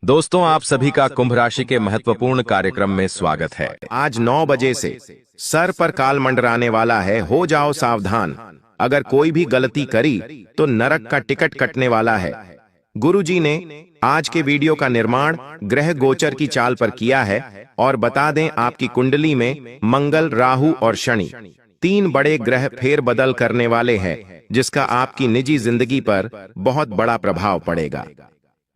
दोस्तों, आप सभी का कुंभ राशि के महत्वपूर्ण कार्यक्रम में स्वागत है। आज 9 बजे से सर पर काल मंडराने वाला है, हो जाओ सावधान। अगर कोई भी गलती करी तो नरक का टिकट कटने वाला है। गुरुजी ने आज के वीडियो का निर्माण ग्रह गोचर की चाल पर किया है और बता दें, आपकी कुंडली में मंगल, राहु और शनि 3 बड़े ग्रह फेर बदल करने वाले हैं, जिसका आपकी निजी जिंदगी पर बहुत बड़ा प्रभाव पड़ेगा।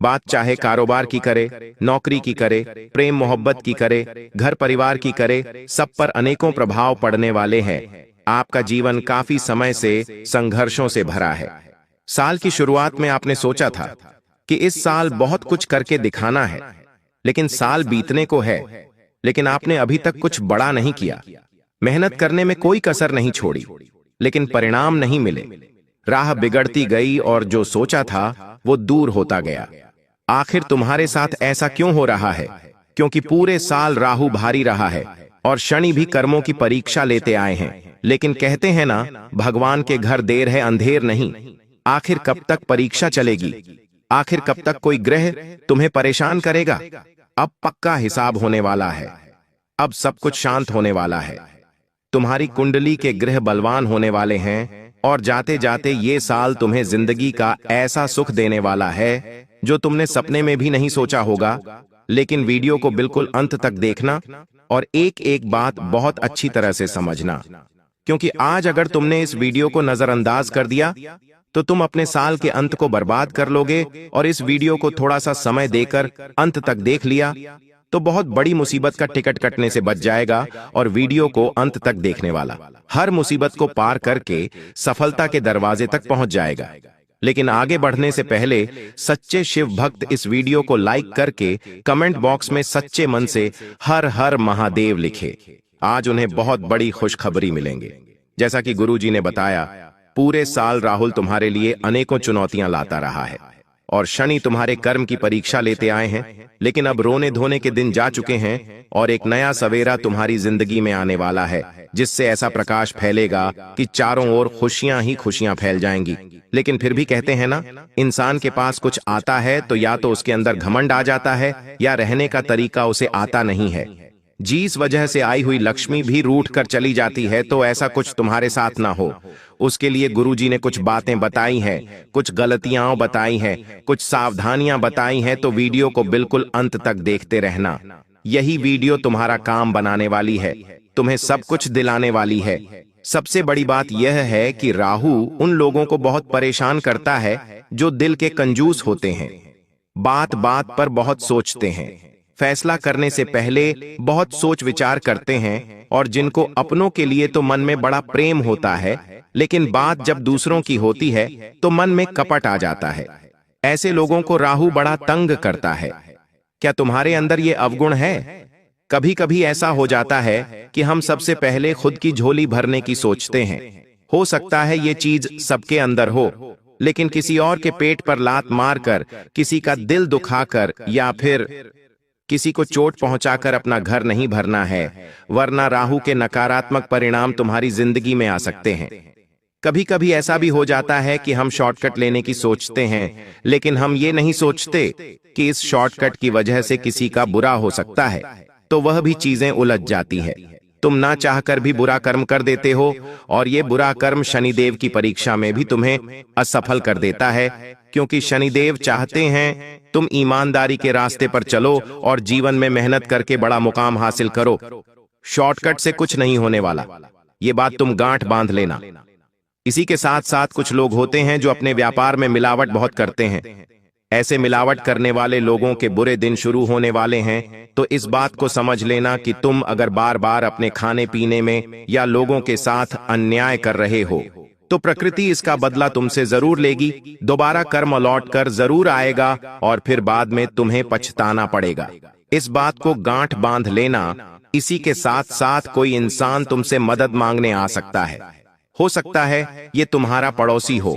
बात चाहे कारोबार की करे, नौकरी की करे, प्रेम मोहब्बत की करे, घर परिवार की करे, सब पर अनेकों प्रभाव पड़ने वाले हैं। आपका जीवन काफी समय से संघर्षों से भरा है। साल की शुरुआत में आपने सोचा था कि इस साल बहुत कुछ करके दिखाना है, लेकिन साल बीतने को है, लेकिन आपने अभी तक कुछ बड़ा नहीं किया। मेहनत करने में कोई कसर नहीं छोड़ी, लेकिन परिणाम नहीं मिले। राह बिगड़ती गई और जो सोचा था वो दूर होता गया। आखिर तुम्हारे साथ ऐसा क्यों हो रहा है? क्योंकि पूरे साल राहु भारी रहा है और शनि भी कर्मों की परीक्षा लेते आए हैं। लेकिन कहते हैं ना, भगवान के घर देर है अंधेर नहीं। आखिर कब तक परीक्षा चलेगी? आखिर कब तक कोई ग्रह तुम्हें परेशान करेगा? अब पक्का हिसाब होने वाला है। अब सब कुछ शांत होने वाला है। तुम्हारी कुंडली के ग्रह बलवान होने वाले हैं और जाते जाते ये साल तुम्हें जिंदगी का ऐसा सुख देने वाला है जो तुमने सपने में भी नहीं सोचा होगा। लेकिन वीडियो को बिल्कुल अंत तक देखना और एक एक बात बहुत अच्छी तरह से समझना, क्योंकि आज अगर तुमने इस वीडियो को नजरअंदाज कर दिया तो तुम अपने साल के अंत को बर्बाद कर लोगे। और इस वीडियो को थोड़ा सा समय देकर अंत तक देख लिया तो बहुत बड़ी मुसीबत का टिकट कटने से बच जाएगा। और वीडियो को अंत तक देखने वाला हर मुसीबत को पार करके सफलता के दरवाजे तक पहुंच जाएगा। लेकिन आगे बढ़ने से पहले सच्चे शिव भक्त इस वीडियो को लाइक करके कमेंट बॉक्स में सच्चे मन से हर हर महादेव लिखे। आज उन्हें बहुत बड़ी खुशखबरी मिलेंगे। जैसा कि गुरुजी ने बताया, पूरे साल राहुल तुम्हारे लिए अनेकों चुनौतियां लाता रहा है और शनि तुम्हारे कर्म की परीक्षा लेते आए हैं। लेकिन अब रोने धोने के दिन जा चुके हैं और एक नया सवेरा तुम्हारी जिंदगी में आने वाला है, जिससे ऐसा प्रकाश फैलेगा कि चारों ओर खुशियां ही खुशियां फैल जाएंगी। लेकिन फिर भी कहते हैं ना, इंसान के पास कुछ आता है तो या तो उसके अंदर घमंड आ जाता है या रहने का तरीका उसे आता नहीं है। जिस वजह से आई हुई लक्ष्मी भी रूठ कर चली जाती है। तो ऐसा कुछ तुम्हारे साथ ना हो, उसके लिए गुरुजी ने कुछ बातें बताई हैं, कुछ गलतियां बताई हैं, कुछ सावधानियां बताई हैं। तो वीडियो को बिल्कुल अंत तक देखते रहना। यही वीडियो तुम्हारा काम बनाने वाली है, तुम्हें सब कुछ दिलाने वाली है। सबसे बड़ी बात यह है कि राहु उन लोगों को बहुत परेशान करता है जो दिल के कंजूस होते हैं, बात बात पर बहुत सोचते हैं, फैसला करने से पहले बहुत सोच विचार करते हैं, और जिनको अपनों के लिए तो मन में बड़ा प्रेम होता है, लेकिन बात जब दूसरों की होती है तो मन में कपट आ जाता है। ऐसे लोगों को राहु बड़ा तंग करता है। क्या तुम्हारे अंदर ये अवगुण है? कभी कभी ऐसा हो जाता है कि हम सबसे पहले खुद की झोली भरने की सोचते हैं। हो सकता है ये चीज सबके अंदर हो, लेकिन किसी और के पेट पर लात मारकर, किसी का दिल दुखाकर या फिर किसी को चोट पहुंचाकर अपना घर नहीं भरना है, वरना राहु के नकारात्मक परिणाम तुम्हारी जिंदगी में आ सकते हैं। कभी कभी ऐसा भी हो जाता है कि हम शॉर्टकट लेने की सोचते हैं, लेकिन हम ये नहीं सोचते कि इस शॉर्टकट की वजह से किसी का बुरा हो सकता है, तो वह भी चीजें उलझ जाती है। तुम ना चाहकर भी बुरा कर्म कर देते हो और ये बुरा कर्म शनिदेव की परीक्षा में भी तुम्हें असफल कर देता है, क्योंकि शनिदेव चाहते हैं तुम ईमानदारी के रास्ते पर चलो और जीवन में मेहनत करके बड़ा मुकाम हासिल करो। शॉर्टकट से कुछ नहीं होने वाला, ये बात तुम गांठ बांध लेना। इसी के साथ साथ कुछ लोग होते हैं जो अपने व्यापार में मिलावट बहुत करते हैं। ऐसे मिलावट करने वाले लोगों के बुरे दिन शुरू होने वाले हैं। तो इस बात को समझ लेना कि तुम अगर बार बार अपने खाने पीने में या लोगों के साथ अन्याय कर रहे हो तो प्रकृति इसका बदला तुमसे जरूर लेगी। दोबारा कर्म लौट कर जरूर आएगा और फिर बाद में तुम्हें पछताना पड़ेगा। इस बात को गांठ बांध लेना। इसी के साथ साथ कोई इंसान तुमसे मदद मांगने आ सकता है। हो सकता है ये तुम्हारा पड़ोसी हो,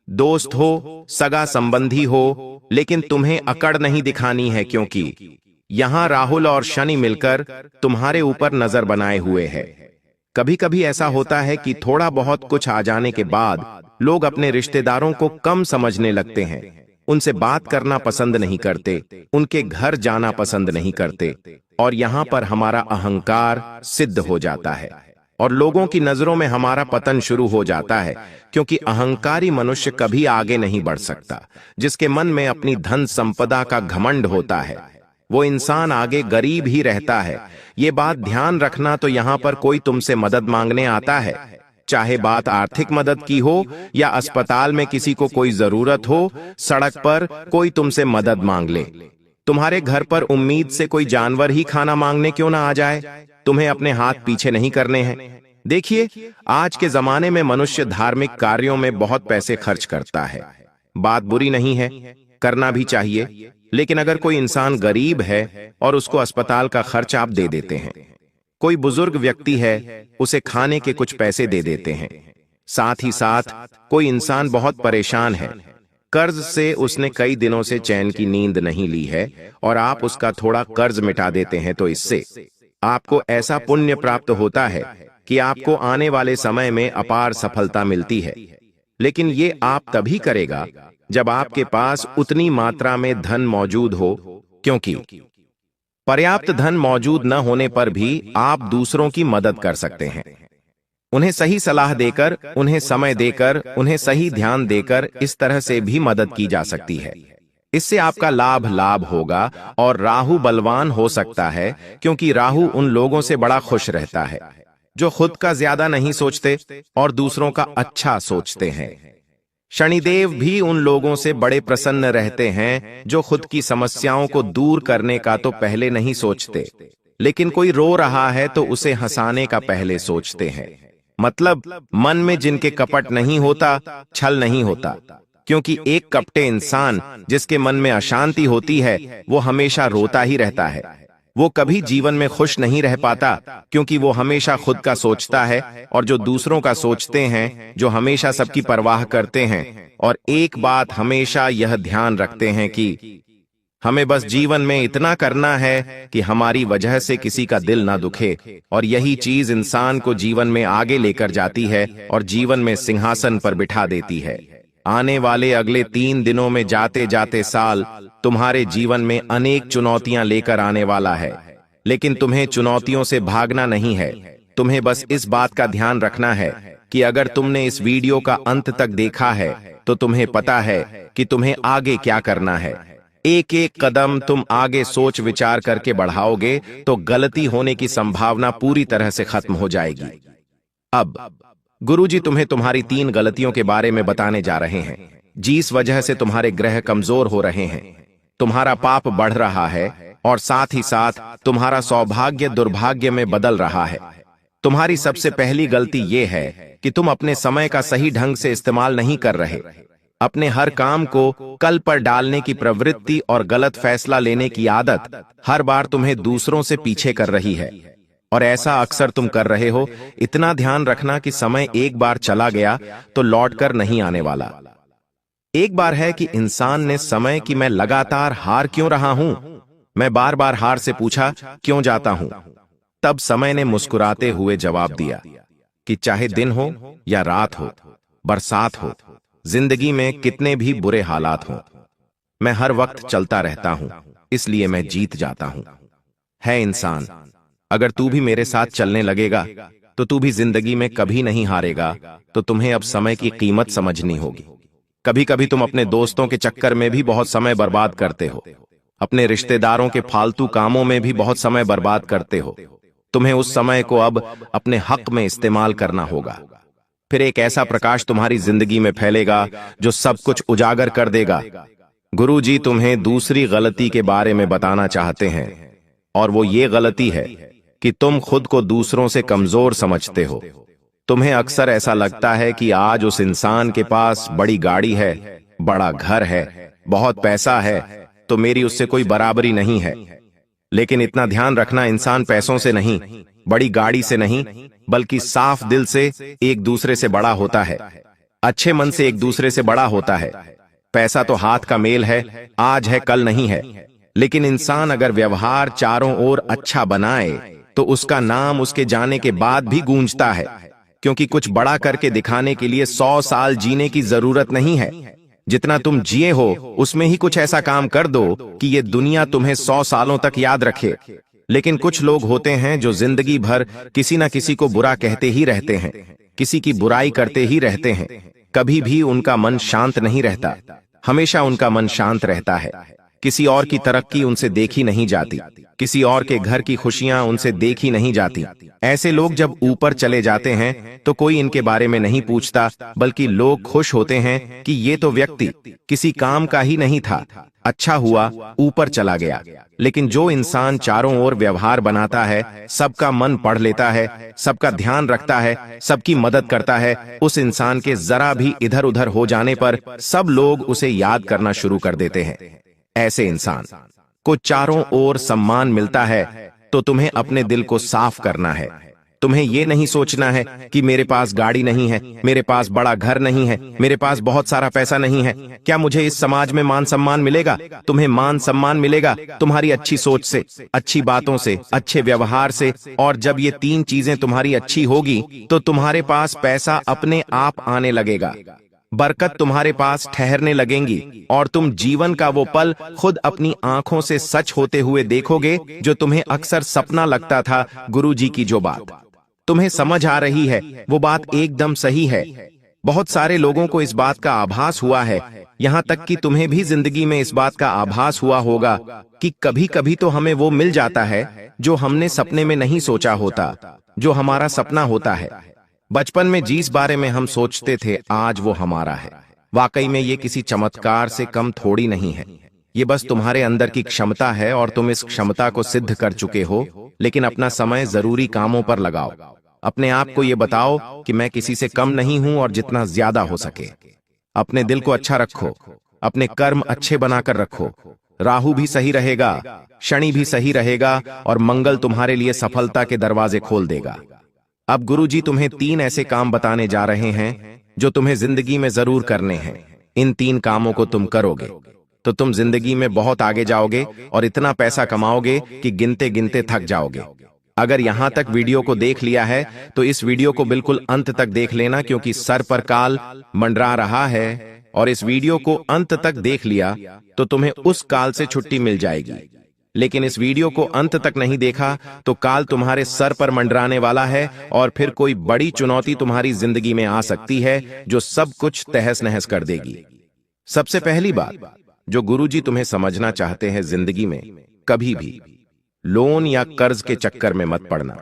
दोस्त हो, सगा संबंधी हो, लेकिन तुम्हें अकड़ नहीं दिखानी है, क्योंकि यहां राहुल और शनि मिलकर तुम्हारे ऊपर नजर बनाए हुए हैं। कभी कभी ऐसा होता है कि थोड़ा बहुत कुछ आ जाने के बाद लोग अपने रिश्तेदारों को कम समझने लगते हैं, उनसे बात करना पसंद नहीं करते, उनके घर जाना पसंद नहीं करते, और यहाँ पर हमारा अहंकार सिद्ध हो जाता है और लोगों की नजरों में हमारा पतन शुरू हो जाता है, क्योंकि अहंकारी मनुष्य कभी आगे नहीं बढ़ सकता। जिसके मन में अपनी धन संपदा का घमंड होता है, वो इंसान आगे गरीब ही रहता है। ये बात ध्यान रखना। तो यहाँ पर कोई तुमसे मदद मांगने आता है, चाहे बात आर्थिक मदद की हो या अस्पताल में किसी को कोई जरूरत हो, सड़क पर कोई तुमसे मदद मांग ले, तुम्हारे घर पर उम्मीद से कोई जानवर ही खाना मांगने क्यों ना आ जाए, तुम्हें अपने हाथ पीछे नहीं करने हैं। देखिए, आज के जमाने में मनुष्य धार्मिक कार्यों में बहुत पैसे खर्च करता है। बात बुरी नहीं है, करना भी चाहिए, लेकिन अगर कोई इंसान गरीब है और उसको अस्पताल का खर्च आप दे देते हैं, कोई बुजुर्ग व्यक्ति है, उसे खाने के कुछ पैसे दे देते हैं, साथ ही साथ कोई इंसान बहुत परेशान है, कर्ज से उसने कई दिनों से चैन की नींद नहीं ली है और आप उसका थोड़ा कर्ज मिटा देते हैं, तो इससे आपको ऐसा पुण्य प्राप्त होता है कि आपको आने वाले समय में अपार सफलता मिलती है। लेकिन ये आप तभी करेगा जब आपके पास उतनी मात्रा में धन मौजूद हो, क्योंकि पर्याप्त धन मौजूद न होने पर भी आप दूसरों की मदद कर सकते हैं। उन्हें सही सलाह देकर, उन्हें समय देकर, उन्हें सही ध्यान देकर इस तरह से भी मदद की जा सकती है। इससे आपका लाभ होगा और राहु बलवान हो सकता है, क्योंकि राहु उन लोगों से बड़ा खुश रहता है जो खुद का ज्यादा नहीं सोचते और दूसरों का अच्छा सोचते हैं। शनिदेव भी उन लोगों से बड़े प्रसन्न रहते हैं जो खुद की समस्याओं को दूर करने का तो पहले नहीं सोचते, लेकिन कोई रो रहा है तो उसे हंसाने का पहले सोचते हैं। मतलब मन में जिनके कपट नहीं होता, छल नहीं होता, क्योंकि एक कपटे इंसान जिसके मन में अशांति होती है वो हमेशा रोता ही रहता है। वो कभी जीवन में खुश नहीं रह पाता, क्योंकि वो हमेशा खुद का सोचता है, और जो दूसरों का सोचते हैं, जो हमेशा सबकी परवाह करते हैं और एक बात हमेशा यह ध्यान रखते हैं कि हमें बस जीवन में इतना करना है कि हमारी वजह से किसी का दिल ना दुखे, और यही चीज इंसान को जीवन में आगे लेकर जाती है और जीवन में सिंहासन पर बिठा देती है। आने वाले अगले 3 दिनों में जाते जाते साल तुम्हारे जीवन में अनेक चुनौतियां लेकर आने वाला है, लेकिन तुम्हें चुनौतियों से भागना नहीं है। तुम्हें बस इस बात का ध्यान रखना है कि अगर तुमने इस वीडियो का अंत तक देखा है तो तुम्हें पता है कि तुम्हें आगे क्या करना है। एक एक कदम तुम आगे सोच विचार करके बढ़ाओगे तो गलती होने की संभावना पूरी तरह से खत्म हो जाएगी। अब गुरुजी तुम्हें तुम्हारी 3 गलतियों के बारे में बताने जा रहे हैं, जिस वजह से तुम्हारे ग्रह कमजोर हो रहे हैं, तुम्हारा पाप बढ़ रहा है और साथ ही साथ तुम्हारा सौभाग्य दुर्भाग्य में बदल रहा है। तुम्हारी सबसे पहली गलती यह है कि तुम अपने समय का सही ढंग से इस्तेमाल नहीं कर रहे। अपने हर काम को कल पर डालने की प्रवृत्ति और गलत फैसला लेने की आदत हर बार तुम्हें दूसरों से पीछे कर रही है, और ऐसा अक्सर तुम कर रहे हो। इतना ध्यान रखना कि समय एक बार चला गया तो लौटकर नहीं आने वाला। एक बार है कि इंसान ने समय की मैं लगातार हार क्यों रहा हूं, मैं बार बार हार से पूछा क्यों जाता हूं। तब समय ने मुस्कुराते हुए जवाब दिया कि चाहे दिन हो या रात हो, बरसात हो, जिंदगी में कितने भी बुरे हालात हों, मैं हर वक्त चलता रहता हूं, इसलिए मैं जीत जाता हूं। है इंसान, अगर तू भी मेरे साथ चलने लगेगा तो तू भी जिंदगी में कभी नहीं हारेगा। तो तुम्हें अब समय की कीमत समझनी होगी। कभी कभी तुम अपने दोस्तों के चक्कर में भी बहुत समय बर्बाद करते हो, अपने रिश्तेदारों के फालतू कामों में भी बहुत समय बर्बाद करते हो। तुम्हें उस समय को अब अपने हक में इस्तेमाल करना होगा। फिर एक ऐसा प्रकाश तुम्हारी जिंदगी में फैलेगा जो सब कुछ उजागर कर देगा। गुरुजी तुम्हें दूसरी गलती के बारे में बताना चाहते हैं, और वो ये गलती है कि तुम खुद को दूसरों से कमजोर समझते हो। तुम्हें अक्सर ऐसा लगता है कि आज उस इंसान के पास बड़ी गाड़ी है, बड़ा घर है, बहुत पैसा है, तो मेरी उससे कोई बराबरी नहीं है। लेकिन इतना ध्यान रखना, इंसान पैसों से नहीं, बड़ी गाड़ी से नहीं, बल्कि साफ दिल से एक दूसरे से बड़ा होता है, अच्छे मन से एक दूसरे से बड़ा होता है। पैसा तो हाथ का मेल है, आज है कल नहीं है, लेकिन इंसान अगर व्यवहार चारों ओर अच्छा बनाए तो उसका नाम उसके जाने के बाद भी गूंजता है, क्योंकि कुछ बड़ा करके दिखाने के लिए 100 साल जीने की जरूरत नहीं है। जितना तुम जिए हो उसमें ही कुछ ऐसा काम कर दो कि ये दुनिया तुम्हें 100 सालों तक याद रखे। लेकिन कुछ लोग होते हैं जो जिंदगी भर किसी ना किसी को बुरा कहते ही रहते हैं, किसी की बुराई करते ही रहते हैं। कभी भी उनका मन शांत नहीं रहता, हमेशा उनका मन शांत रहता है। किसी और की तरक्की उनसे देखी नहीं जाती, किसी और के घर की खुशियां उनसे देखी नहीं जाती। ऐसे लोग जब ऊपर चले जाते हैं तो कोई इनके बारे में नहीं पूछता, बल्कि लोग खुश होते हैं कि ये तो व्यक्ति किसी काम का ही नहीं था, अच्छा हुआ ऊपर चला गया। लेकिन जो इंसान चारों ओर व्यवहार बनाता है, सबका मन पढ़ लेता है, सबका ध्यान रखता है, सबकी मदद करता है, उस इंसान के जरा भी इधर उधर हो जाने पर सब लोग उसे याद करना शुरू कर देते हैं। ऐसे इंसान को चारों ओर सम्मान मिलता है तो तुम्हें अपने दिल को साफ करना है। तुम्हें यह नहीं सोचना है कि मेरे पास गाड़ी नहीं है, मेरे पास बड़ा घर नहीं है, मेरे पास बहुत सारा पैसा नहीं है, क्या मुझे इस समाज में मान सम्मान मिलेगा? तुम्हें मान सम्मान मिलेगा तुम्हारी अच्छी सोच से, अच्छी बातों से, अच्छे व्यवहार से। और जब ये 3 चीजें तुम्हारी अच्छी होगी तो तुम्हारे पास पैसा अपने आप आने लगेगा, बरकत तुम्हारे पास ठहरने लगेंगी और तुम जीवन का वो पल खुद अपनी आंखों से सच होते हुए देखोगे जो तुम्हें अक्सर सपना लगता था। गुरुजी की जो बात तुम्हें समझ आ रही है वो बात एकदम सही है। बहुत सारे लोगों को इस बात का आभास हुआ है, यहाँ तक कि तुम्हें भी जिंदगी में इस बात का आभास हुआ होगा कि कभी कभी तो हमें वो मिल जाता है जो हमने सपने में नहीं सोचा होता, जो हमारा सपना होता है। बचपन में जिस बारे में हम सोचते थे आज वो हमारा है। वाकई में ये किसी चमत्कार से कम थोड़ी नहीं है, ये बस तुम्हारे अंदर की क्षमता है और तुम इस क्षमता को सिद्ध कर चुके हो। लेकिन अपना समय जरूरी कामों पर लगाओ। अपने आप को ये बताओ कि मैं किसी से कम नहीं हूं और जितना ज्यादा हो सके। अपने दिल को अच्छा रखो, अपने कर्म अच्छे बनाकर रखो। राहु भी सही रहेगा, शनि भी सही रहेगा और मंगल तुम्हारे लिए सफलता के दरवाजे खोल देगा। अब गुरुजी तुम्हें 3 ऐसे काम बताने जा रहे हैं जो तुम्हें जिंदगी में जरूर करने हैं। इन 3 कामों को तुम करोगे तो तुम जिंदगी में बहुत आगे जाओगे और इतना पैसा कमाओगे कि गिनते गिनते थक जाओगे। अगर यहां तक वीडियो को देख लिया है तो इस वीडियो को बिल्कुल अंत तक देख लेना, क्योंकि सर पर काल मंडरा रहा है और इस वीडियो को अंत तक देख लिया तो तुम्हें उस काल से छुट्टी मिल जाएगी। लेकिन इस वीडियो को अंत तक नहीं देखा तो काल तुम्हारे सर पर मंडराने वाला है और फिर कोई बड़ी चुनौती तुम्हारी जिंदगी में आ सकती है जो सब कुछ तहस नहस कर देगी। सबसे पहली बात जो गुरुजी तुम्हें समझना चाहते हैं, जिंदगी में कभी भी लोन या कर्ज के चक्कर में मत पड़ना।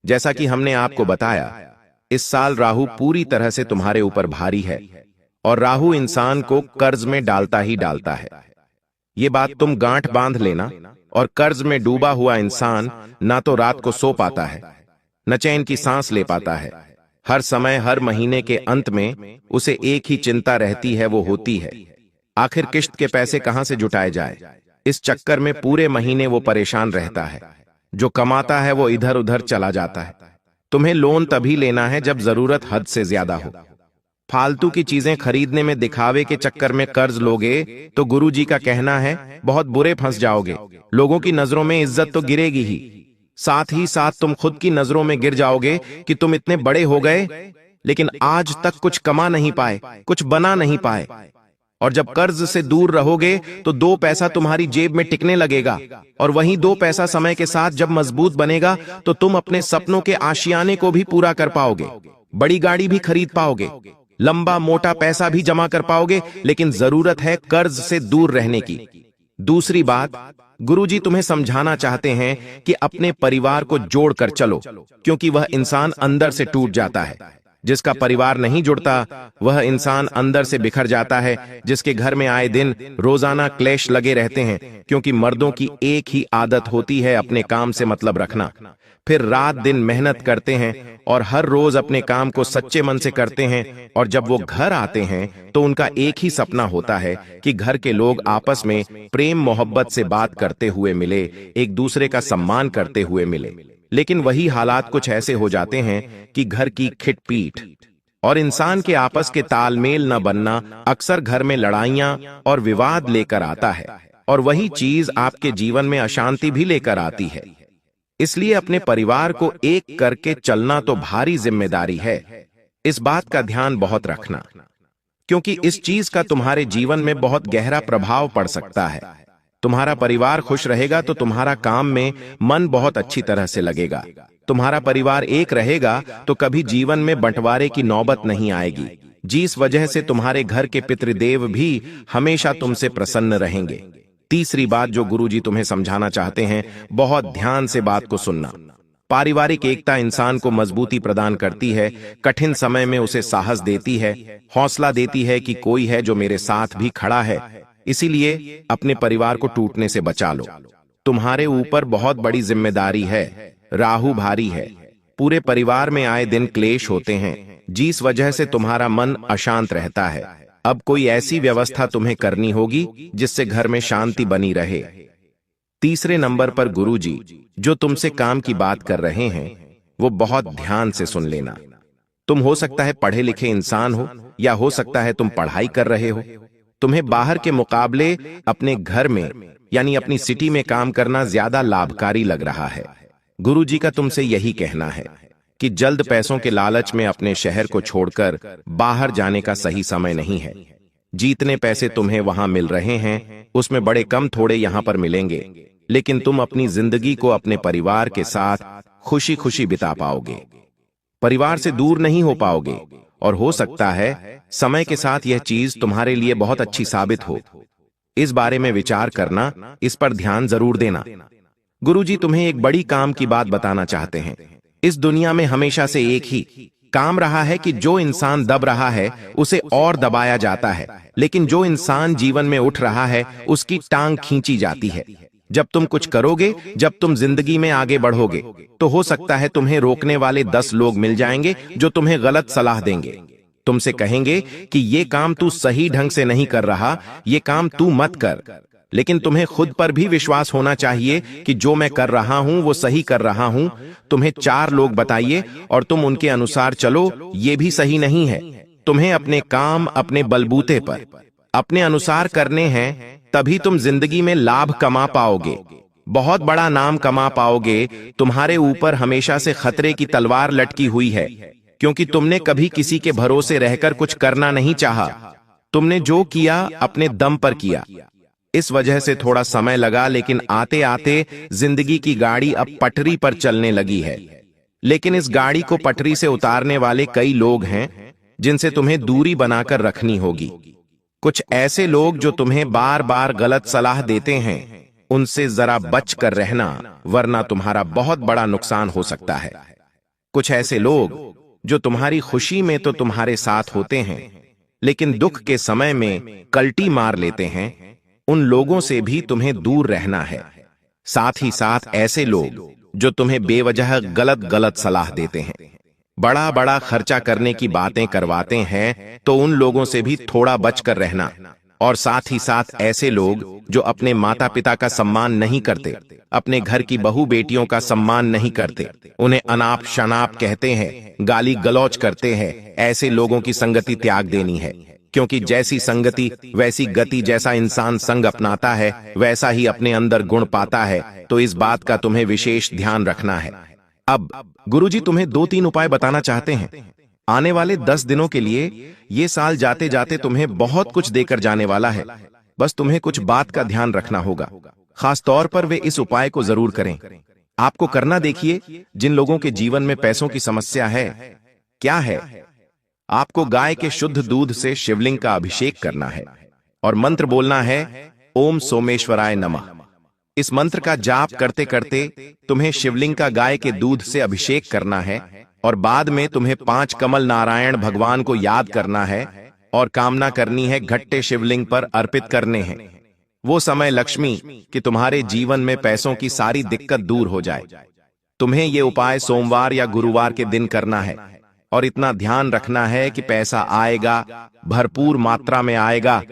जैसा कि हमने आपको बताया, इस साल राहु पूरी तरह से तुम्हारे ऊपर भारी है और राहु इंसान को कर्ज में डालता ही डालता है। ये बात तुम गांठ बांध लेना। और कर्ज में डूबा हुआ इंसान ना तो रात को सो पाता है, न चैन की सांस ले पाता है। हर समय, हर महीने के अंत में उसे एक ही चिंता रहती है, वो होती है आखिर किश्त के पैसे कहां से जुटाए जाए। इस चक्कर में पूरे महीने वो परेशान रहता है। जो कमाता है वो इधर उधर चला जाता है। तुम्हें लोन तभी लेना है जब जरूरत हद से ज्यादा हो। फालतू की चीजें खरीदने में दिखावे के चक्कर में कर्ज लोगे तो गुरुजी का कहना है बहुत बुरे फंस जाओगे। लोगों की नजरों में इज्जत तो गिरेगी ही, साथ ही साथ तुम खुद की नजरों में गिर जाओगे कि तुम इतने बड़े हो गए लेकिन आज तक कुछ कमा नहीं पाए, कुछ बना नहीं पाए। और जब कर्ज से दूर रहोगे तो 2 पैसा तुम्हारी जेब में टिकने लगेगा और वहीं 2 पैसा समय के साथ जब मजबूत बनेगा तो तुम अपने सपनों के आशियाने को भी पूरा कर पाओगे, बड़ी गाड़ी भी खरीद पाओगे, लंबा मोटा पैसा भी जमा कर पाओगे। लेकिन जरूरत है कर्ज से दूर रहने की। दूसरी बात, गुरुजी तुम्हें समझाना चाहते हैं कि अपने परिवार को जोड़कर चलो, क्योंकि वह इंसान अंदर से टूट जाता है। जिसका परिवार नहीं जुड़ता वह इंसान अंदर से बिखर जाता है। जिसके घर में आए दिन रोजाना क्लेश लगे रहते हैं, क्योंकि मर्दों की एक ही आदत होती है अपने काम से मतलब रखना। फिर रात दिन मेहनत करते हैं और हर रोज अपने काम को सच्चे मन से करते हैं। और जब वो घर आते हैं तो उनका एक ही सपना होता है कि घर के लोग आपस में प्रेम मोहब्बत से बात करते हुए मिले, एक दूसरे का सम्मान करते हुए मिले। लेकिन वही हालात कुछ ऐसे हो जाते हैं कि घर की खिटपीट और इंसान के आपस के तालमेल न बनना अक्सर घर में लड़ाइयां और विवाद लेकर आता है, और वही चीज आपके जीवन में अशांति भी लेकर आती है। इसलिए अपने परिवार को एक करके चलना तो भारी जिम्मेदारी है। इस बात का ध्यान बहुत रखना। क्योंकि इस चीज का तुम्हारे जीवन में बहुत गहरा प्रभाव पड़ सकता है। तुम्हारा परिवार खुश रहेगा तो तुम्हारा काम में मन बहुत अच्छी तरह से लगेगा। तुम्हारा परिवार एक रहेगा तो कभी जीवन में बंटवारे की नौबत नहीं आएगी, जिस वजह से तुम्हारे घर के पितृदेव भी हमेशा तुमसे प्रसन्न रहेंगे। तीसरी बात जो गुरुजी तुम्हें समझाना चाहते हैं, बहुत ध्यान से बात को सुनना। पारिवारिक एकता इंसान को मजबूती प्रदान करती है, कठिन समय में उसे साहस देती है, हौसला देती है कि कोई है जो मेरे साथ भी खड़ा है। इसीलिए अपने परिवार को टूटने से बचा लो। तुम्हारे ऊपर बहुत बड़ी जिम्मेदारी है, राहु भारी है, पूरे परिवार में आए दिन क्लेश होते हैं, जिस वजह से तुम्हारा मन अशांत रहता है। अब कोई ऐसी व्यवस्था तुम्हें करनी होगी जिससे घर में शांति बनी रहे। तीसरे नंबर पर गुरुजी जो तुमसे काम की बात कर रहे हैं, वो बहुत ध्यान से सुन लेना। तुम हो सकता है पढ़े लिखे इंसान हो, या हो सकता है तुम पढ़ाई कर रहे हो। तुम्हें बाहर के मुकाबले अपने घर में यानी अपनी सिटी में काम करना ज्यादा लाभकारी लग रहा है। गुरुजी का तुमसे यही कहना है कि जल्द पैसों के लालच में अपने शहर को छोड़कर बाहर जाने का सही समय नहीं है। जितने पैसे तुम्हें वहां मिल रहे हैं उसमें बड़े कम थोड़े यहां पर मिलेंगे, लेकिन तुम अपनी जिंदगी को अपने परिवार के साथ खुशी खुशी बिता पाओगे, परिवार से दूर नहीं हो पाओगे, और हो सकता है समय के साथ यह चीज तुम्हारे लिए बहुत अच्छी साबित हो। इस बारे में विचार करना, इस पर ध्यान जरूर देना। गुरुजी तुम्हें एक बड़ी काम की बात बताना चाहते हैं। इस दुनिया में हमेशा से एक ही काम रहा है कि जो इंसान दब रहा है उसे और दबाया जाता है, लेकिन जो इंसान जीवन में उठ रहा है उसकी टांग खींची जाती है। जब तुम कुछ करोगे, जब तुम जिंदगी में आगे बढ़ोगे, तो हो सकता है तुम्हें रोकने वाले 10 लोग मिल जाएंगे जो तुम्हें गलत सलाह देंगे, तुमसे कहेंगे कि ये काम तू सही ढंग से नहीं कर रहा, ये काम तू मत कर। लेकिन तुम्हें खुद पर भी विश्वास होना चाहिए कि जो मैं कर रहा हूं वो सही कर रहा हूं। तुम्हें 4 लोग बताइए और तुम उनके अनुसार चलो, ये भी सही नहीं है। तुम्हें अपने काम अपने बलबूते पर अपने अनुसार करने हैं, तभी तुम जिंदगी में लाभ कमा पाओगे, बहुत बड़ा नाम कमा पाओगे। तुम्हारे ऊपर हमेशा से खतरे की तलवार लटकी हुई है, क्योंकि तुमने कभी किसी के भरोसे रहकर कुछ करना नहीं चाहा। तुमने जो किया अपने दम पर किया। इस वजह से थोड़ा समय लगा, लेकिन आते आते जिंदगी की गाड़ी अब पटरी पर चलने लगी है। लेकिन इस गाड़ी को पटरी से उतारने वाले कई लोग हैं जिनसे तुम्हें दूरी बनाकर रखनी होगी। कुछ ऐसे लोग जो तुम्हें बार बार गलत सलाह देते हैं, उनसे जरा बच कर रहना, वरना तुम्हारा बहुत बड़ा नुकसान हो सकता है। कुछ ऐसे लोग जो तुम्हारी खुशी में तो तुम्हारे साथ होते हैं, लेकिन दुख के समय में कल्टी मार लेते हैं, उन लोगों से भी तुम्हें दूर रहना है। साथ ही साथ ऐसे लोग जो तुम्हें बेवजह गलत गलत सलाह देते हैं, बड़ा बड़ा खर्चा करने की बातें करवाते हैं, तो उन लोगों से भी थोड़ा बचकर रहना। और साथ ही साथ ऐसे लोग जो अपने माता पिता का सम्मान नहीं करते, अपने घर की बहू बेटियों का सम्मान नहीं करते, उन्हें अनाप शनाप कहते हैं, गाली गलौज करते हैं, ऐसे लोगों की संगति त्याग देनी है। क्योंकि जैसी संगति वैसी गति, जैसा इंसान संग अपनाता है वैसा ही अपने अंदर गुण पाता है। तो इस बात का तुम्हें विशेष ध्यान रखना है। अब गुरुजी तुम्हें 2-3 उपाय बताना चाहते हैं। आने वाले 10 दिनों के लिए ये साल जाते जाते तुम्हें बहुत कुछ देकर जाने वाला है। बस तुम्हें कुछ बात का ध्यान रखना होगा, खास तौर पर वे इस उपाय को जरूर करें। आपको करना, देखिए, जिन लोगों के जीवन में पैसों की समस्या है, क्या है, आपको गाय के शुद्ध दूध से शिवलिंग का अभिषेक करना है और मंत्र बोलना है, ओम सोमेश्वराय नमः। इस मंत्र का जाप करते करते तुम्हें शिवलिंग का गाय के दूध से अभिषेक करना है और बाद में तुम्हें 5 कमल नारायण भगवान को याद करना है और कामना करनी है, घट्टे शिवलिंग पर अर्पित करने हैं। वो समय लक्ष्मी कि तुम्हारे जीवन में पैसों की सारी दिक्कत दूर हो जाए। तुम्हें ये उपाय सोमवार या गुरुवार के दिन करना है और इतना ध्यान रखना है कि पैसा आएगा, भरपूर मात्रा में आएगा,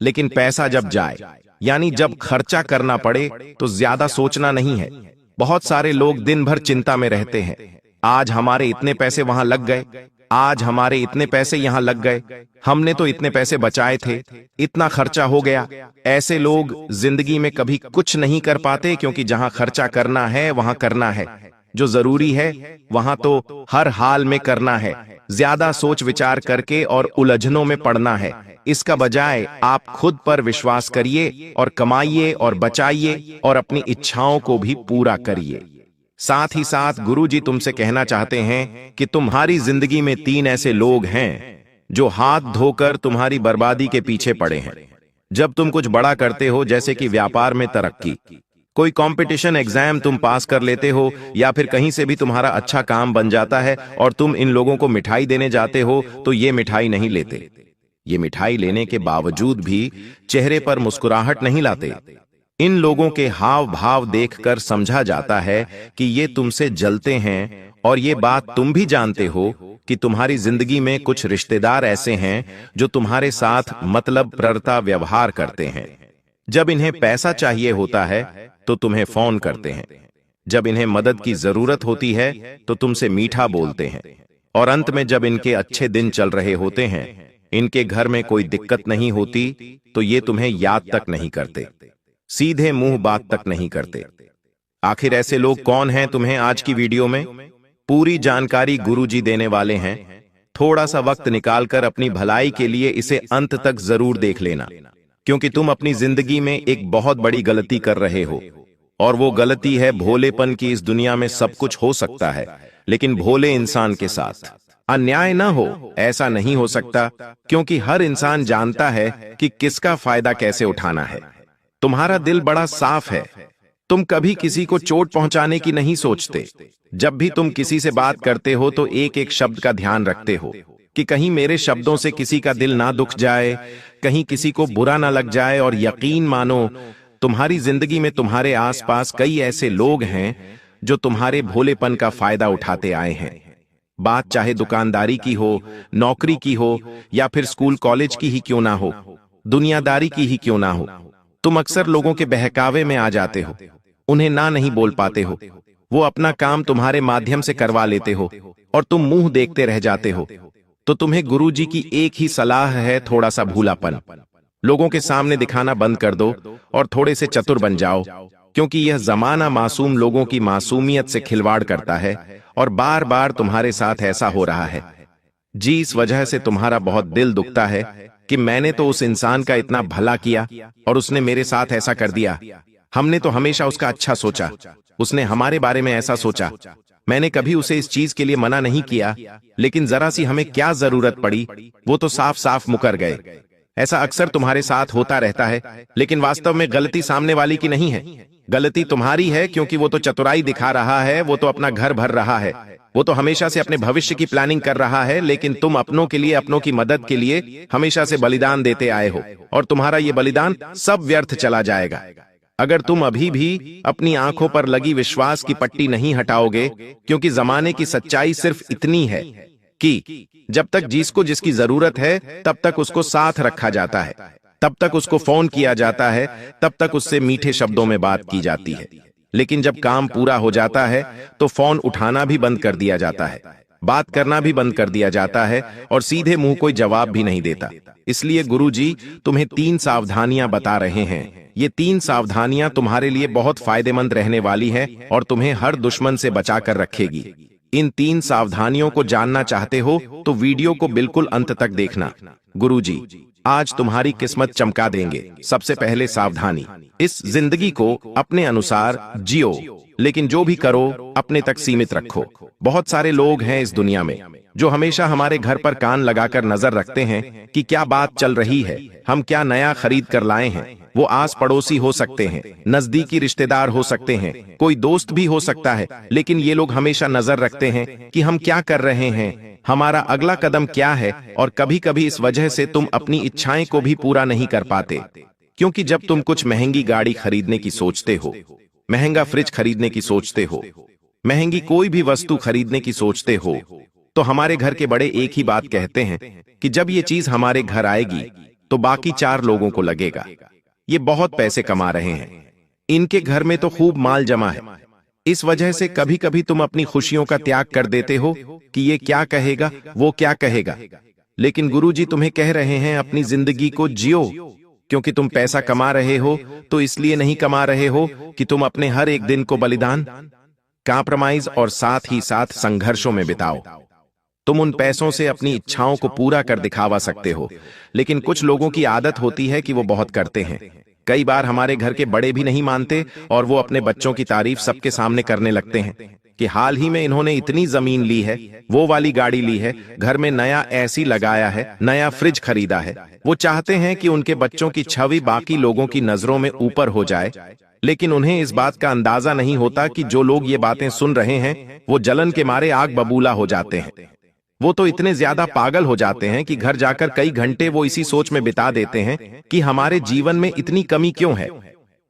लेकिन पैसा जब जाए यानी जब खर्चा करना पड़े तो ज्यादा सोचना नहीं है। बहुत सारे लोग दिन भर चिंता में रहते हैं, आज हमारे इतने पैसे वहां लग गए, आज हमारे इतने पैसे यहां लग गए, हमने तो इतने पैसे बचाए थे, इतना खर्चा हो गया। ऐसे लोग जिंदगी में कभी कुछ नहीं कर पाते, क्योंकि जहां खर्चा करना है वहां करना है, जो जरूरी है वहां तो हर हाल में करना है। ज्यादा सोच विचार करके और उलझनों में पड़ना है। इसका बजाय आप खुद पर विश्वास करिए और कमाइए और बचाइए और अपनी इच्छाओं को भी पूरा करिए। साथ ही साथ गुरुजी तुमसे कहना चाहते हैं कि तुम्हारी जिंदगी में 3 ऐसे लोग हैं जो हाथ धोकर तुम्हारी बर्बादी के पीछे पड़े हैं। जब तुम कुछ बड़ा करते हो, जैसे कि व्यापार में तरक्की, कोई कंपटीशन एग्जाम तुम पास कर लेते हो, या फिर कहीं से भी तुम्हारा अच्छा काम बन जाता है और तुम इन लोगों को मिठाई देने जाते हो, तो ये मिठाई नहीं लेते। ये मिठाई लेने के बावजूद भी चेहरे पर मुस्कुराहट नहीं लाते। इन लोगों के हाव भाव देखकर समझा जाता है कि ये तुमसे जलते हैं, और ये बात तुम भी जानते हो कि तुम्हारी जिंदगी में कुछ रिश्तेदार ऐसे हैं जो तुम्हारे साथ मतलब प्ररता व्यवहार करते हैं। जब इन्हें पैसा चाहिए होता है तो तुम्हें फोन करते हैं, जब इन्हें मदद की जरूरत होती है तो तुमसे मीठा बोलते हैं, और अंत में जब इनके अच्छे दिन चल रहे होते हैं, इनके घर में कोई दिक्कत नहीं होती, तो ये तुम्हें याद तक नहीं करते, सीधे मुंह बात तक नहीं करते। आखिर ऐसे लोग कौन हैं, तुम्हें आज की वीडियो में पूरी जानकारी गुरुजी देने वाले हैं। थोड़ा सा वक्त निकालकर अपनी भलाई के लिए इसे अंत तक जरूर देख लेना, क्योंकि तुम अपनी जिंदगी में एक बहुत बड़ी गलती कर रहे हो, और वो गलती है भोलेपन की। इस दुनिया में सब कुछ हो सकता है, लेकिन भोले इंसान के साथ अन्याय न हो, ऐसा नहीं हो सकता, क्योंकि हर इंसान जानता है कि किसका फायदा कैसे उठाना है। तुम्हारा दिल बड़ा साफ है, तुम कभी किसी को चोट पहुंचाने की नहीं सोचते। जब भी तुम किसी से बात करते हो तो एक एक शब्द का ध्यान रखते हो कि कहीं मेरे शब्दों से किसी का दिल ना दुख जाए, कहीं किसी को बुरा ना लग जाए। और यकीन मानो, तुम्हारी जिंदगी में तुम्हारे आसपास कई ऐसे लोग हैं जो तुम्हारे भोलेपन का फायदा उठाते आए हैं। बात चाहे दुकानदारी की हो, नौकरी की हो, या फिर स्कूल कॉलेज की ही क्यों ना हो, दुनियादारी की ही क्यों ना हो, तुम अक्सर लोगों के बहकावे में आ जाते हो, उन्हें ना नहीं बोल पाते हो, वो अपना काम तुम्हारे माध्यम से करवा लेते हो और तुम मुंह देखते रह जाते हो। तो तुम्हें गुरुजी की एक ही सलाह है, थोड़ा सा भूलापन लोगों के सामने दिखाना बंद कर दो और थोड़े से चतुर बन जाओ, क्योंकि यह जमाना मासूम लोगों की मासूमियत से खिलवाड़ करता है, और बार बार तुम्हारे साथ ऐसा हो रहा है। जी, इस वजह से तुम्हारा बहुत दिल दुखता है कि मैंने तो उस इंसान का इतना भला किया और उसने मेरे साथ ऐसा कर दिया। हमने तो हमेशा उसका अच्छा सोचा, उसने हमारे बारे में ऐसा सोचा। मैंने कभी उसे इस चीज के लिए मना नहीं किया, लेकिन जरा सी हमें क्या जरूरत पड़ी, वो तो साफ साफ मुकर गए। ऐसा अक्सर तुम्हारे साथ होता रहता है, लेकिन वास्तव में गलती सामने वाली की नहीं है, गलती तुम्हारी है, क्योंकि वो तो चतुराई दिखा रहा है, वो तो अपना घर भर रहा है, वो तो हमेशा से अपने भविष्य की प्लानिंग कर रहा है, लेकिन तुम अपनों के लिए, अपनों की मदद के लिए हमेशा से बलिदान देते आए हो, और तुम्हारा ये बलिदान सब व्यर्थ चला जाएगा अगर तुम अभी भी अपनी आंखों पर लगी विश्वास की पट्टी नहीं हटाओगे। क्योंकि जमाने की सच्चाई सिर्फ इतनी है कि जब तक जिसको जिसकी जरूरत है तब तक उसको साथ रखा जाता है, तब तक उसको फोन किया जाता है, तब तक उससे मीठे शब्दों में बात की जाती है, लेकिन जब काम पूरा हो जाता है तो फोन उठाना भी बंद कर दिया जाता है, बात करना भी बंद कर दिया जाता है, और सीधे मुंह कोई जवाब भी नहीं देता। इसलिए गुरुजी तुम्हें 3 सावधानियां बता रहे हैं। ये 3 सावधानियां तुम्हारे लिए बहुत फायदेमंद रहने वाली है और तुम्हें हर दुश्मन से बचाकर रखेगी। इन 3 सावधानियों को जानना चाहते हो तो वीडियो को बिल्कुल अंत तक देखना। गुरुजी आज तुम्हारी किस्मत चमका देंगे। सबसे पहले सावधानी, इस जिंदगी को अपने अनुसार जियो, लेकिन जो भी करो अपने तक सीमित रखो। बहुत सारे लोग हैं इस दुनिया में जो हमेशा हमारे घर पर कान लगाकर नजर रखते हैं कि क्या बात चल रही है, हम क्या नया खरीद कर लाए हैं। वो आस पड़ोसी हो सकते हैं, नजदीकी रिश्तेदार हो सकते हैं, कोई दोस्त भी हो सकता है, लेकिन ये लोग हमेशा नजर रखते हैं कि हम क्या कर रहे हैं, हमारा अगला कदम क्या है। और कभी कभी इस वजह से तुम अपनी इच्छाएं को भी पूरा नहीं कर पाते, क्योंकि जब तुम कुछ महंगी गाड़ी खरीदने की सोचते हो, महंगा फ्रिज खरीदने की सोचते हो, महंगी कोई भी वस्तु खरीदने की सोचते हो, तो हमारे घर के बड़े एक ही बात कहते हैं कि जब ये चीज हमारे घर आएगी तो बाकी 4 लोगों को लगेगा ये बहुत पैसे कमा रहे हैं, इनके घर में तो खूब माल जमा है। इस वजह से कभी कभी तुम अपनी खुशियों का त्याग कर देते हो कि ये क्या कहेगा, वो क्या कहेगा। लेकिन गुरुजी तुम्हें कह रहे हैं अपनी जिंदगी को जियो, क्योंकि तुम पैसा कमा रहे हो तो इसलिए नहीं कमा रहे हो कि तुम अपने हर एक दिन को बलिदान कॉम्प्रोमाइज और साथ ही साथ संघर्षों में बिताओ। तुम उन पैसों से अपनी इच्छाओं को पूरा कर दिखावा सकते हो, लेकिन कुछ लोगों की आदत होती है कि वो बहुत करते हैं। कई बार हमारे घर के बड़े भी नहीं मानते और वो अपने बच्चों की तारीफ सबके सामने करने लगते हैं कि हाल ही में इन्होंने इतनी जमीन ली है, वो वाली गाड़ी ली है, घर में नया एसी लगाया है, नया फ्रिज खरीदा है। वो चाहते हैं कि उनके बच्चों की छवि बाकी लोगों की नजरों में ऊपर हो जाए, लेकिन उन्हें इस बात का अंदाजा नहीं होता कि जो लोग ये बातें सुन रहे हैं वो जलन के मारे आग बबूला हो जाते हैं। वो तो इतने ज्यादा पागल हो जाते हैं कि घर जाकर कई घंटे वो इसी सोच में बिता देते हैं कि हमारे जीवन में इतनी कमी क्यों है,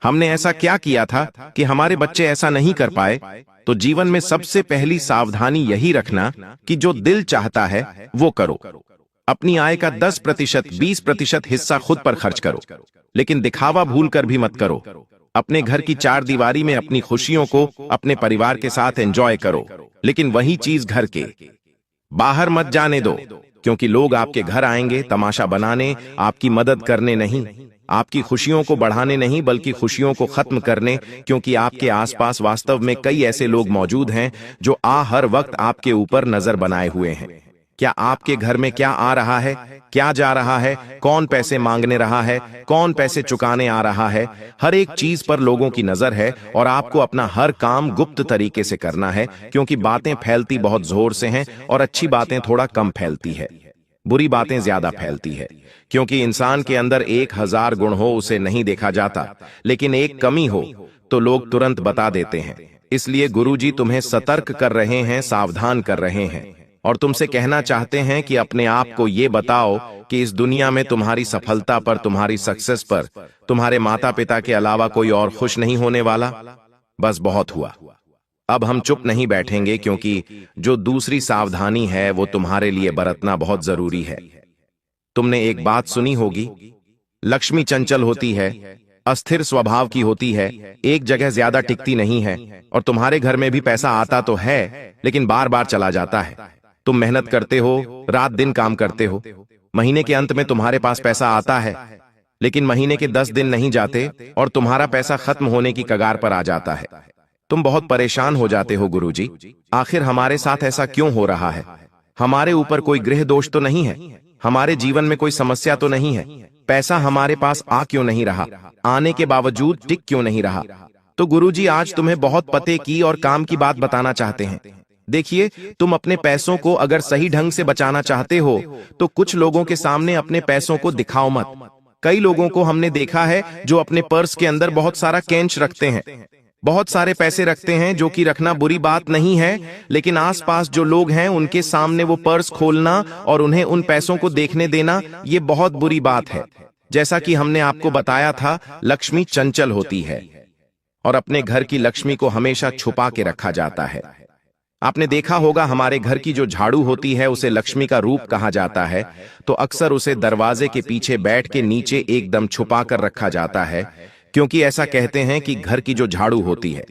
हमने ऐसा क्या किया था कि हमारे बच्चे ऐसा नहीं कर पाए। तो जीवन में सबसे पहली सावधानी यही रखना कि जो दिल चाहता है वो करो। अपनी आय का 10%, 20% हिस्सा खुद पर खर्च करो, लेकिन दिखावा भूल कर भी मत करो। अपने घर की चार दीवारी में अपनी खुशियों को अपने परिवार के साथ एंजॉय करो, लेकिन वही चीज घर के बाहर मत जाने दो, क्योंकि लोग आपके घर आएंगे तमाशा बनाने, आपकी मदद करने नहीं, आपकी खुशियों को बढ़ाने नहीं, बल्कि खुशियों को खत्म करने, क्योंकि आपके आसपास वास्तव में कई ऐसे लोग मौजूद हैं जो हर वक्त आपके ऊपर नजर बनाए हुए हैं। क्या आपके घर में क्या आ रहा है, क्या जा रहा है, कौन पैसे मांगने रहा है, कौन पैसे चुकाने आ रहा है, हर एक चीज पर लोगों की नजर है और आपको अपना हर काम गुप्त तरीके से करना है, क्योंकि बातें फैलती बहुत जोर से हैं और अच्छी बातें थोड़ा कम फैलती है, बुरी बातें ज्यादा फैलती है। क्योंकि इंसान के अंदर 1000 गुण हो उसे नहीं देखा जाता, लेकिन एक कमी हो तो लोग तुरंत बता देते हैं। इसलिए गुरुजी तुम्हें सतर्क कर रहे हैं, सावधान कर रहे हैं और तुमसे कहना चाहते हैं कि अपने आप को ये बताओ कि इस दुनिया में तुम्हारी सफलता पर, तुम्हारी सक्सेस पर तुम्हारे माता पिता के अलावा कोई और खुश नहीं होने वाला। बस बहुत हुआ, अब हम चुप नहीं बैठेंगे, क्योंकि जो दूसरी सावधानी है वो तुम्हारे लिए बरतना बहुत जरूरी है। तुमने एक बात सुनी होगी, लक्ष्मी चंचल होती है, अस्थिर स्वभाव की होती है, एक जगह ज्यादा टिकती नहीं है। और तुम्हारे घर में भी पैसा आता तो है, लेकिन बार बार चला जाता है। तुम मेहनत करते हो, रात दिन काम करते हो, महीने के अंत में तुम्हारे पास पैसा आता है, लेकिन महीने के 10 दिन नहीं जाते और तुम्हारा पैसा खत्म होने की कगार पर आ जाता है। तुम बहुत परेशान हो जाते हो, गुरुजी आखिर हमारे साथ ऐसा क्यों हो रहा है? हमारे ऊपर कोई गृह दोष तो नहीं है, हमारे जीवन में कोई समस्या तो नहीं है, पैसा हमारे पास आ क्यों नहीं रहा, आने के बावजूद टिक क्यों नहीं रहा? तो गुरुजी आज तुम्हें बहुत पते की और काम की बात बताना चाहते हैं। देखिए, तुम अपने पैसों को अगर सही ढंग से बचाना चाहते हो तो कुछ लोगों के सामने अपने पैसों को दिखाओ मत। कई लोगों को हमने देखा है जो अपने पर्स के अंदर बहुत सारा कैश रखते हैं, बहुत सारे पैसे रखते हैं, जो कि रखना बुरी बात नहीं है, लेकिन आसपास जो लोग हैं उनके सामने वो पर्स खोलना और उन्हें उन पैसों को देखने देना, ये बहुत बुरी बात है। जैसा कि हमने आपको बताया था, लक्ष्मी चंचल होती है और अपने घर की लक्ष्मी को हमेशा छुपा के रखा जाता है। आपने देखा होगा, हमारे घर की जो झाड़ू होती है उसे लक्ष्मी का रूप कहा जाता है, तो अक्सर उसे दरवाजे के पीछे बैठ के नीचे एकदम छुपा कर रखा जाता है, क्योंकि ऐसा कहते हैं कि घर की जो झाड़ू होती है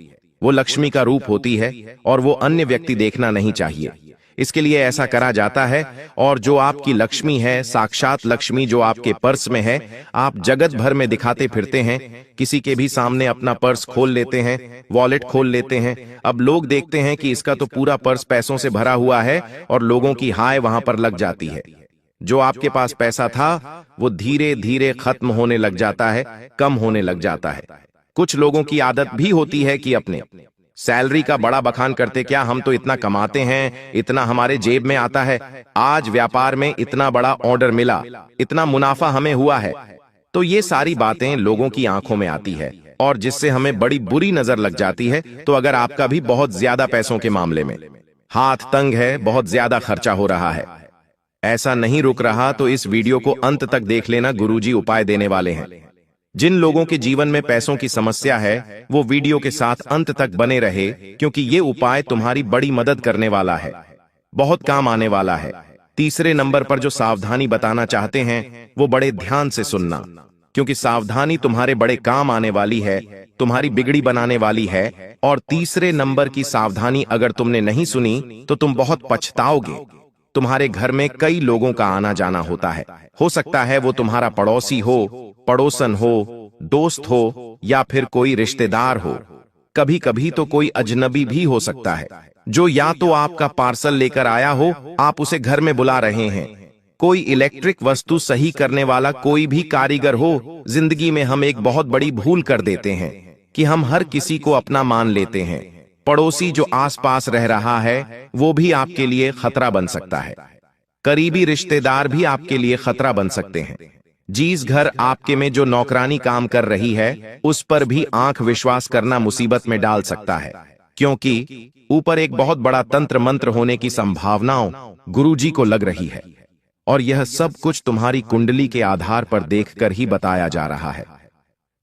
वो लक्ष्मी का रूप होती है और वो अन्य व्यक्ति देखना नहीं चाहिए, इसके लिए ऐसा करा जाता है। और जो आपकी लक्ष्मी है, साक्षात लक्ष्मी जो आपके पर्स में है, आप जगत भर में दिखाते फिरते हैं, किसी के भी सामने अपना पर्स खोल लेते हैं, वॉलेट खोल लेते हैं। अब लोग देखते हैं कि इसका तो पूरा पर्स पैसों से भरा हुआ है और लोगों की हाय वहां पर लग जाती है। जो आपके पास पैसा था वो धीरे धीरे खत्म होने लग जाता है, कम होने लग जाता है। कुछ लोगों की आदत भी होती है कि अपने सैलरी का बड़ा बखान करते, क्या हम तो इतना कमाते हैं, इतना हमारे जेब में आता है, आज व्यापार में इतना बड़ा ऑर्डर मिला, इतना मुनाफा हमें हुआ है। तो ये सारी बातें लोगों की आंखों में आती है और जिससे हमें बड़ी बुरी नजर लग जाती है। तो अगर आपका भी बहुत ज्यादा पैसों के मामले में हाथ तंग है, बहुत ज्यादा खर्चा हो रहा है, ऐसा नहीं रुक रहा, तो इस वीडियो को अंत तक देख लेना, गुरुजी उपाय देने वाले हैं। जिन लोगों के जीवन में पैसों की समस्या है वो वीडियो के साथ अंत तक बने रहे, क्योंकि ये उपाय तुम्हारी बड़ी मदद करने वाला है, बहुत काम आने वाला है। तीसरे नंबर पर जो सावधानी बताना चाहते हैं वो बड़े ध्यान से सुनना, क्योंकि सावधानी तुम्हारे बड़े काम आने वाली है, तुम्हारी बिगड़ी बनाने वाली है। और तीसरे नंबर की सावधानी अगर तुमने नहीं सुनी तो तुम बहुत पछताओगे। तुम्हारे घर में कई लोगों का आना जाना होता है, हो सकता है वो तुम्हारा पड़ोसी हो, पड़ोसन हो, दोस्त हो या फिर कोई रिश्तेदार हो। कभी कभी तो कोई अजनबी भी हो सकता है, जो या तो आपका पार्सल लेकर आया हो, आप उसे घर में बुला रहे हैं, कोई इलेक्ट्रिक वस्तु सही करने वाला कोई भी कारीगर हो। जिंदगी में हम एक बहुत बड़ी भूल कर देते हैं कि हम हर किसी को अपना मान लेते हैं। पड़ोसी जो आसपास रह रहा है वो भी आपके लिए खतरा बन सकता है। करीबी रिश्तेदार भी आपके लिए खतरा बन सकते हैं। जिस घर आपके में जो नौकरानी काम कर रही है उस पर भी आंख विश्वास करना मुसीबत में डाल सकता है, क्योंकि ऊपर एक बहुत बड़ा तंत्र मंत्र होने की संभावनाओं गुरुजी को लग रही है, और यह सब कुछ तुम्हारी कुंडली के आधार पर देखकर ही बताया जा रहा है,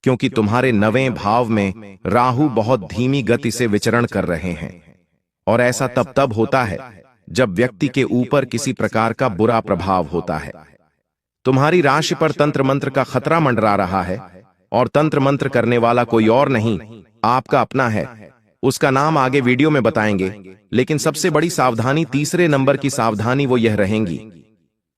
क्योंकि तुम्हारे 9वें भाव में राहु बहुत धीमी गति से विचरण कर रहे हैं। और ऐसा तब होता है जब व्यक्ति के ऊपर किसी प्रकार का बुरा प्रभाव होता है। तुम्हारी राशि पर तंत्र मंत्र का खतरा मंडरा रहा है, और तंत्र मंत्र करने वाला कोई और नहीं, आपका अपना है। उसका नाम आगे वीडियो में बताएंगे, लेकिन सबसे बड़ी सावधानी, तीसरे नंबर की सावधानी वो यह रहेंगी,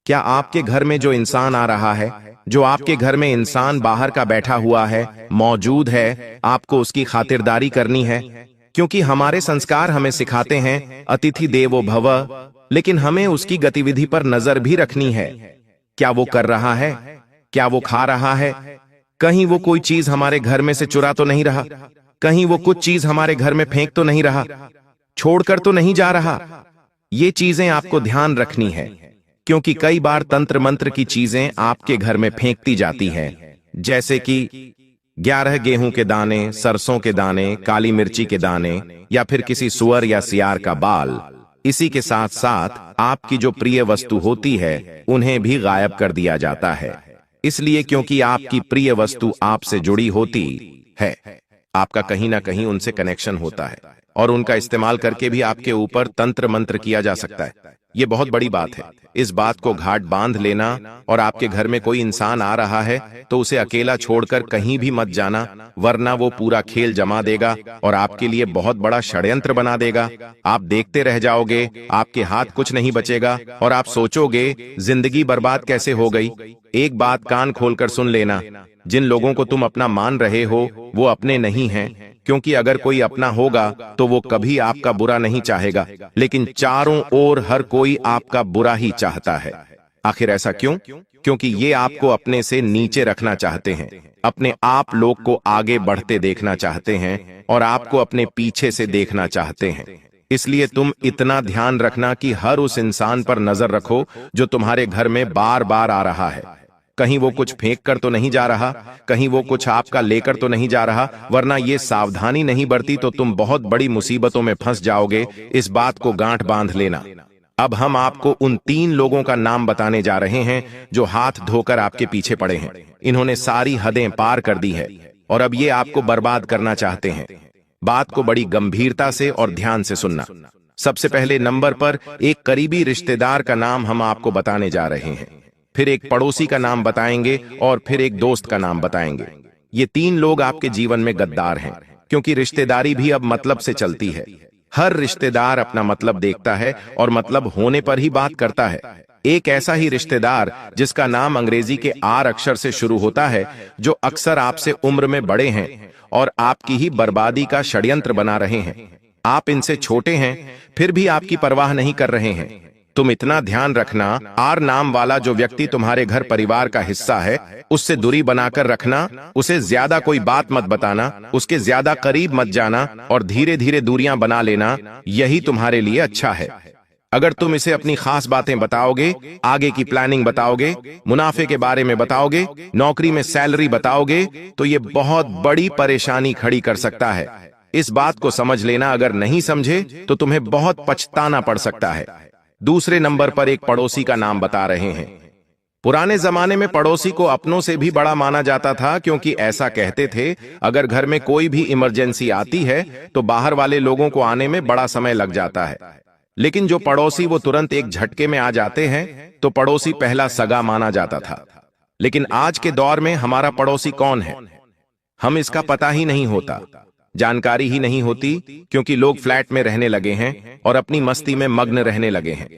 क्या आपके घर में जो इंसान आ रहा है, जो आपके घर में इंसान बाहर का बैठा हुआ है, मौजूद है, आपको उसकी खातिरदारी करनी है, क्योंकि हमारे संस्कार हमें सिखाते हैं अतिथि देवो भव, लेकिन हमें उसकी गतिविधि पर नजर भी रखनी है। क्या वो कर रहा है, क्या वो खा रहा है, कहीं वो कोई चीज हमारे घर में से चुरा तो नहीं रहा, कहीं वो कुछ चीज हमारे घर में फेंक तो नहीं रहा, छोड़कर तो नहीं जा रहा। ये चीजें आपको ध्यान रखनी है, क्योंकि कई बार तंत्र मंत्र की चीजें आपके घर में फेंकती जाती हैं, जैसे कि 11 गेहूं के दाने, सरसों के दाने, काली मिर्ची के दाने, या फिर किसी सुअर या सियार का बाल। इसी के साथ साथ आपकी जो प्रिय वस्तु होती है उन्हें भी गायब कर दिया जाता है, इसलिए क्योंकि आपकी प्रिय वस्तु आपसे जुड़ी होती है, आपका कहीं ना कहीं उनसे कनेक्शन होता है, और उनका इस्तेमाल करके भी आपके ऊपर तंत्र मंत्र किया जा सकता है। ये बहुत बड़ी बात है। इस बात को घाट बांध लेना, और आपके घर में कोई इंसान आ रहा है तो उसे अकेला छोड़कर कहीं भी मत जाना, वरना वो पूरा खेल जमा देगा और आपके लिए बहुत बड़ा षड्यंत्र बना देगा। आप देखते रह जाओगे, आपके हाथ कुछ नहीं बचेगा, और आप सोचोगे जिंदगी बर्बाद कैसे हो गई। एक बात कान खोलकर सुन लेना, जिन लोगों को तुम अपना मान रहे हो वो अपने नहीं हैं, क्योंकि अगर कोई अपना होगा तो वो कभी आपका बुरा नहीं चाहेगा, लेकिन चारों ओर हर कोई आपका बुरा ही चाहता है। आखिर ऐसा क्यों? क्योंकि ये आपको अपने से नीचे रखना चाहते हैं, अपने आप लोग को आगे बढ़ते देखना चाहते हैं, और आपको अपने पीछे से देखना चाहते हैं। इसलिए तुम इतना ध्यान रखना कि हर उस इंसान पर नजर रखो जो तुम्हारे घर में बार बार आ रहा है। कहीं वो कुछ फेंक कर तो नहीं जा रहा, कहीं वो कुछ आपका लेकर तो नहीं जा रहा, वरना ये सावधानी नहीं बरती तो तुम बहुत बड़ी मुसीबतों में फंस जाओगे। इस बात को गांठ बांध लेना। अब हम आपको उन 3 लोगों का नाम बताने जा रहे हैं जो हाथ धोकर आपके पीछे पड़े हैं। इन्होंने सारी हदें पार कर दी है और अब ये आपको बर्बाद करना चाहते हैं। बात को बड़ी गंभीरता से और ध्यान से सुनना। सबसे पहले नंबर पर एक करीबी रिश्तेदार का नाम हम आपको बताने जा रहे हैं, फिर एक पड़ोसी का नाम बताएंगे और फिर एक दोस्त का नाम बताएंगे। ये 3 लोग आपके जीवन में गद्दार हैं, क्योंकि रिश्तेदारी भी अब मतलब से चलती है। हर रिश्तेदार अपना मतलब देखता है और मतलब होने पर ही बात करता है। एक ऐसा ही रिश्तेदार जिसका नाम अंग्रेजी के आर अक्षर से शुरू होता है, जो अक्सर आपसे उम्र में बड़े हैं और आपकी ही बर्बादी का षड्यंत्र बना रहे हैं। आप इनसे छोटे हैं फिर भी आपकी परवाह नहीं कर रहे हैं। तुम इतना ध्यान रखना, आर नाम वाला जो व्यक्ति तुम्हारे घर परिवार का हिस्सा है उससे दूरी बनाकर रखना, उसे ज्यादा कोई बात मत बताना, उसके ज्यादा करीब मत जाना और धीरे धीरे दूरियां बना लेना। यही तुम्हारे लिए अच्छा है। अगर तुम इसे अपनी खास बातें बताओगे, आगे की प्लानिंग बताओगे, मुनाफे के बारे में बताओगे, नौकरी में सैलरी बताओगे, तो ये बहुत बड़ी परेशानी खड़ी कर सकता है। इस बात को समझ लेना। अगर नहीं समझे तो तुम्हें बहुत पछताना पड़ सकता है। दूसरे नंबर पर एक पड़ोसी का नाम बता रहे हैं। पुराने जमाने में पड़ोसी को अपनों से भी बड़ा माना जाता था, क्योंकि ऐसा कहते थे अगर घर में कोई भी इमरजेंसी आती है तो बाहर वाले लोगों को आने में बड़ा समय लग जाता है, लेकिन जो पड़ोसी वो तुरंत एक झटके में आ जाते हैं, तो पड़ोसी पहला सगा माना जाता था। लेकिन आज के दौर में हमारा पड़ोसी कौन है, हम इसका पता ही नहीं होता, जानकारी ही नहीं होती, क्योंकि लोग फ्लैट में रहने लगे हैं और अपनी मस्ती में मग्न रहने लगे हैं।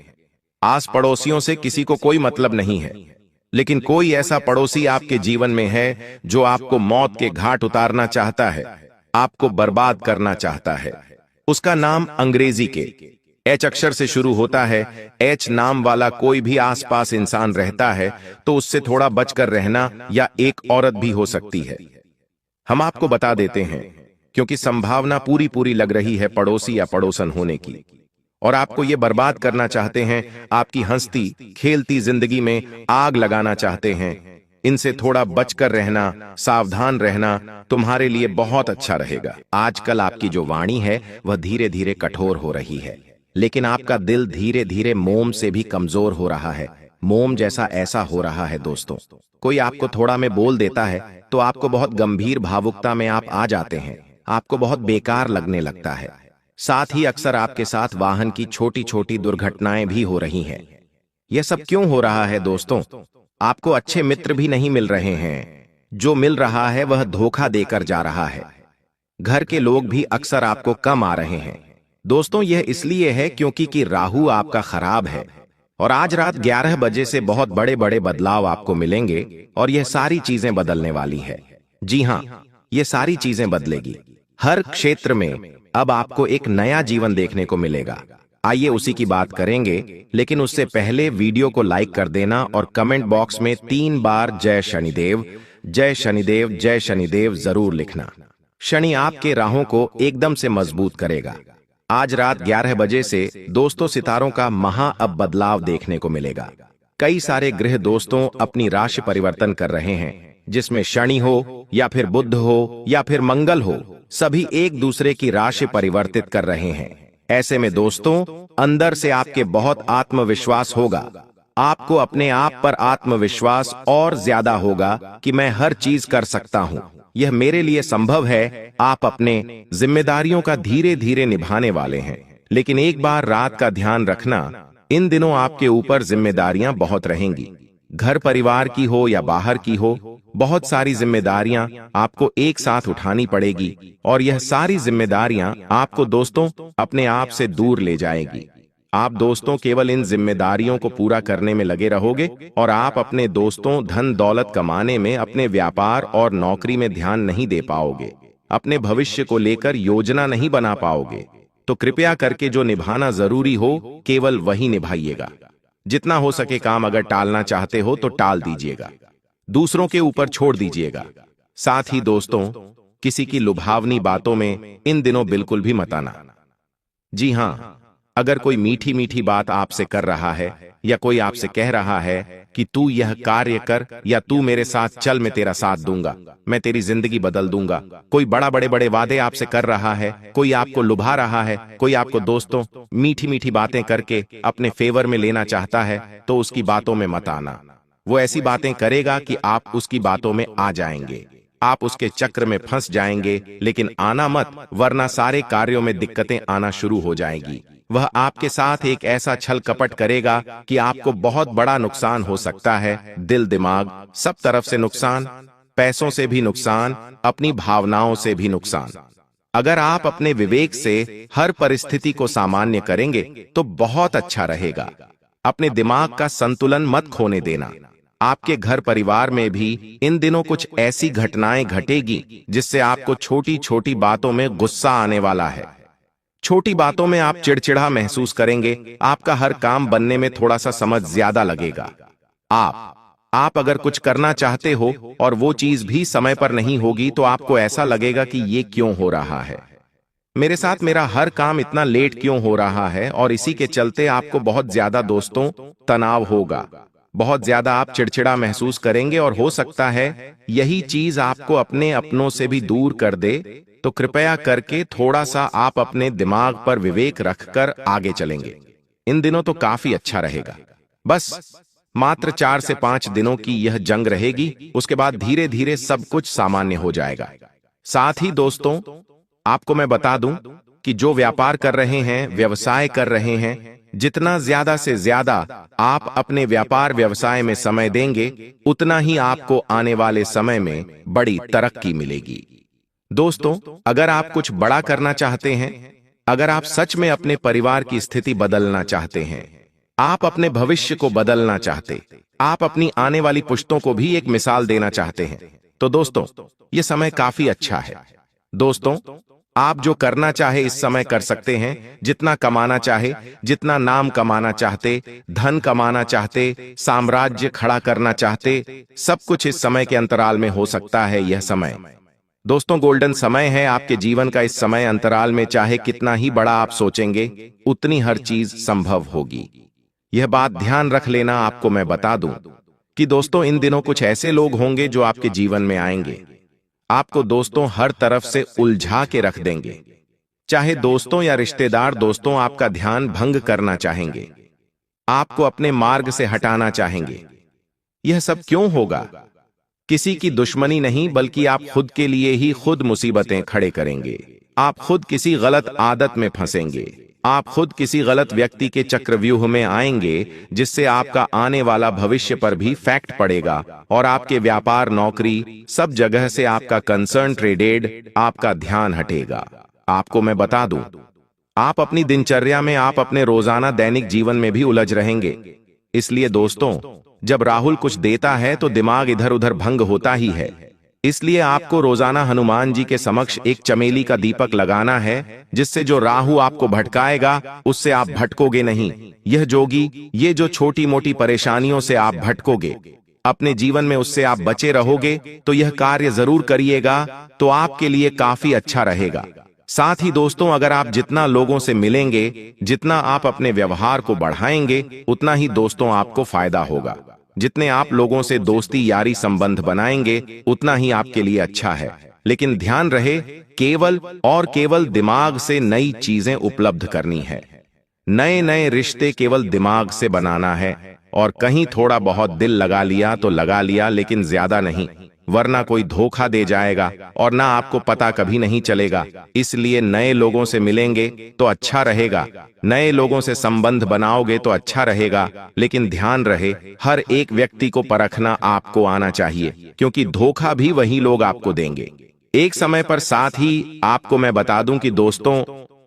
आस पड़ोसियों से किसी को कोई मतलब नहीं है, लेकिन कोई ऐसा पड़ोसी आपके जीवन में है जो आपको मौत के घाट उतारना चाहता है। आपको बर्बाद करना चाहता है। उसका नाम अंग्रेजी के एच अक्षर से शुरू होता है। एच नाम वाला कोई भी आसपास इंसान रहता है तो उससे थोड़ा बचकर रहना, या एक औरत भी हो सकती है। हम आपको बता देते हैं क्योंकि संभावना पूरी पूरी लग रही है पड़ोसी या पड़ोसन होने की, और आपको ये बर्बाद करना चाहते हैं। आपकी हंसती खेलती जिंदगी में आग लगाना चाहते हैं। इनसे थोड़ा बचकर रहना, सावधान रहना तुम्हारे लिए बहुत अच्छा रहेगा। आजकल आपकी जो वाणी है वह धीरे धीरे कठोर हो रही है, लेकिन आपका दिल धीरे धीरे मोम से भी कमजोर हो रहा है। मोम जैसा ऐसा हो रहा है दोस्तों, कोई आपको थोड़ा में बोल देता है तो आपको बहुत गंभीर भावुकता में आप आ जाते हैं। आपको बहुत बेकार लगने लगता है। साथ ही अक्सर आपके साथ वाहन की छोटी छोटी दुर्घटनाएं भी हो रही हैं। यह सब क्यों हो रहा है दोस्तों? आपको अच्छे मित्र भी नहीं मिल रहे हैं। जो मिल रहा है वह धोखा देकर जा रहा है। घर के लोग भी अक्सर आपको कम आ रहे हैं। दोस्तों, यह इसलिए है क्योंकि कि राहु आपका खराब है, और आज रात 11 बजे से बहुत बड़े बड़े बदलाव आपको मिलेंगे, और यह सारी चीजें बदलने वाली है। जी हाँ, ये सारी चीजें बदलेगी। हर क्षेत्र में अब आपको एक नया जीवन देखने को मिलेगा। आइए उसी की बात करेंगे, लेकिन उससे पहले वीडियो को लाइक कर देना और कमेंट बॉक्स में 3 बार जय शनिदेव, जय शनिदेव, जय शनिदेव जरूर लिखना। शनि आपके राहों को एकदम से मजबूत करेगा। आज रात 11 बजे से दोस्तों सितारों का महा अब बदलाव देखने को मिलेगा। कई सारे ग्रह दोस्तों अपनी राशि परिवर्तन कर रहे हैं, जिसमें शनि हो या फिर बुध हो या फिर मंगल हो, सभी एक दूसरे की राशि परिवर्तित कर रहे हैं। ऐसे में दोस्तों अंदर से आपके बहुत आत्मविश्वास होगा। आपको अपने आप पर आत्मविश्वास और ज्यादा होगा कि मैं हर चीज कर सकता हूं, यह मेरे लिए संभव है। आप अपने जिम्मेदारियों का धीरे धीरे निभाने वाले हैं, लेकिन एक बार रात का ध्यान रखना, इन दिनों आपके ऊपर जिम्मेदारियां बहुत रहेंगी। घर परिवार की हो या बाहर की हो, बहुत सारी जिम्मेदारियां आपको एक साथ उठानी पड़ेगी, और यह सारी जिम्मेदारियां आपको दोस्तों अपने आप से दूर ले जाएगी। आप दोस्तों केवल इन जिम्मेदारियों को पूरा करने में लगे रहोगे, और आप अपने दोस्तों धन दौलत कमाने में, अपने व्यापार और नौकरी में ध्यान नहीं दे पाओगे। अपने भविष्य को लेकर योजना नहीं बना पाओगे। तो कृपया करके जो निभाना जरूरी हो केवल वही निभाइएगा। जितना हो सके काम अगर टालना चाहते हो तो टाल दीजिएगा, दूसरों के ऊपर छोड़ दीजिएगा। साथ ही दोस्तों किसी की लुभावनी बातों में इन दिनों बिल्कुल भी मत आना। जी हाँ, अगर कोई मीठी मीठी बात आपसे कर रहा है, या कोई आपसे कह रहा है कि तू यह कार्य कर, या तू मेरे साथ चल, मैं तेरा साथ दूंगा, मैं तेरी जिंदगी बदल दूंगा, कोई बड़े बड़े वादे आपसे कर रहा है, कोई आपको लुभा रहा है, कोई आपको दोस्तों मीठी मीठी बातें करके अपने फेवर में लेना चाहता है, तो उसकी बातों में मत आना। वो ऐसी बातें करेगा कि आप उसकी बातों में आ जाएंगे, आप उसके चक्र में फंस जाएंगे। लेकिन आना मत, वरना सारे कार्यों में दिक्कतें आना शुरू हो जाएगी। वह आपके साथ एक ऐसा छल कपट करेगा कि आपको बहुत बड़ा नुकसान हो सकता है। दिल दिमाग सब तरफ से नुकसान, पैसों से भी नुकसान, अपनी भावनाओं से भी नुकसान। अगर आप अपने विवेक से हर परिस्थिति को सामान्य करेंगे तो बहुत अच्छा रहेगा। अपने दिमाग का संतुलन मत खोने देना। आपके घर परिवार में भी इन दिनों कुछ ऐसी घटनाएं घटेगी जिससे आपको छोटी छोटी बातों में गुस्सा आने वाला है। छोटी बातों में आप चिड़चिड़ा महसूस करेंगे। आपका हर काम बनने में थोड़ा सा समय ज्यादा लगेगा। आप अगर कुछ करना चाहते हो और वो चीज भी समय पर नहीं होगी तो आपको ऐसा लगेगा कि ये क्यों हो रहा है, मेरे साथ मेरा हर काम इतना लेट क्यों हो रहा है। और इसी के चलते आपको बहुत ज्यादा दोस्तों तनाव होगा, बहुत ज्यादा आप चिड़चिड़ा महसूस करेंगे, और हो सकता है यही चीज आपको अपने अपनों से भी दूर कर दे। तो कृपया करके थोड़ा सा आप अपने दिमाग पर विवेक रखकर आगे चलेंगे। इन दिनों तो काफी अच्छा रहेगा। बस मात्र 4 से 5 दिनों की यह जंग रहेगी, उसके बाद धीरे धीरे सब कुछ सामान्य हो जाएगा। साथ ही दोस्तों आपको मैं बता दूं कि जो व्यापार कर रहे हैं, व्यवसाय कर रहे हैं, जितना ज्यादा से ज्यादा आप अपने व्यापार व्यवसाय में समय देंगे, उतना ही आपको आने वाले समय में बड़ी तरक्की मिलेगी। दोस्तों अगर आप कुछ बड़ा करना चाहते हैं, अगर आप सच में अपने परिवार की स्थिति बदलना चाहते हैं, आप अपने भविष्य को बदलना चाहते, आप अपनी आने वाली पुश्तों को भी एक मिसाल देना चाहते हैं, तो दोस्तों ये समय काफी अच्छा है। दोस्तों, आप जो करना चाहे इस समय कर सकते हैं। जितना कमाना चाहे, जितना नाम कमाना चाहते, धन कमाना चाहते, साम्राज्य खड़ा करना चाहते, सब कुछ इस समय के अंतराल में हो सकता है। यह समय दोस्तों गोल्डन समय है आपके जीवन का। इस समय अंतराल में चाहे कितना ही बड़ा आप सोचेंगे, उतनी हर चीज संभव होगी। यह बात ध्यान रख लेना। आपको मैं बता दूं कि दोस्तों इन दिनों कुछ ऐसे लोग होंगे जो आपके जीवन में आएंगे, आपको दोस्तों हर तरफ से उलझा के रख देंगे। चाहे दोस्तों या रिश्तेदार दोस्तों आपका ध्यान भंग करना चाहेंगे, आपको अपने मार्ग से हटाना चाहेंगे। यह सब क्यों होगा? किसी की दुश्मनी नहीं, बल्कि आप खुद के लिए ही खुद मुसीबतें खड़े करेंगे। आप खुद किसी गलत आदत में फंसेंगे, आप खुद किसी गलत व्यक्ति के चक्रव्यूह में आएंगे, जिससे आपका आने वाला भविष्य पर भी फैक्ट पड़ेगा और आपके व्यापार, नौकरी, सब जगह से आपका कंसंट्रेटेड, आपका ध्यान हटेगा। आपको मैं बता दूं, आप अपनी दिनचर्या में, आप अपने रोजाना दैनिक जीवन में भी उलझ रहेंगे। इसलिए दोस्तों, जब राहुल कुछ देता है तो दिमाग इधर उधर भंग होता ही है। इसलिए आपको रोजाना हनुमान जी के समक्ष एक चमेली का दीपक लगाना है, जिससे जो राहु आपको भटकाएगा उससे आप भटकोगे नहीं। यह जोगी, ये जो छोटी मोटी परेशानियों से आप भटकोगे, अपने जीवन में उससे आप बचे रहोगे, तो यह कार्य जरूर करिएगा, तो आपके लिए काफी अच्छा रहेगा। साथ ही दोस्तों, अगर आप जितना लोगों से मिलेंगे, जितना आप अपने व्यवहार को बढ़ाएंगे, उतना ही दोस्तों आपको फायदा होगा। जितने आप लोगों से दोस्ती यारी संबंध बनाएंगे, उतना ही आपके लिए अच्छा है। लेकिन ध्यान रहे, केवल और केवल दिमाग से नई चीजें उपलब्ध करनी है। नए नए रिश्ते केवल दिमाग से बनाना है, और कहीं थोड़ा बहुत दिल लगा लिया तो लगा लिया, लेकिन ज्यादा नहीं, वरना कोई धोखा दे जाएगा और ना आपको पता कभी नहीं चलेगा। इसलिए नए लोगों से मिलेंगे तो अच्छा रहेगा, नए लोगों से संबंध बनाओगे तो अच्छा रहेगा। लेकिन ध्यान रहे, हर एक व्यक्ति को परखना आपको आना चाहिए, क्योंकि धोखा भी वही लोग आपको देंगे एक समय पर। साथ ही आपको मैं बता दूं कि दोस्तों,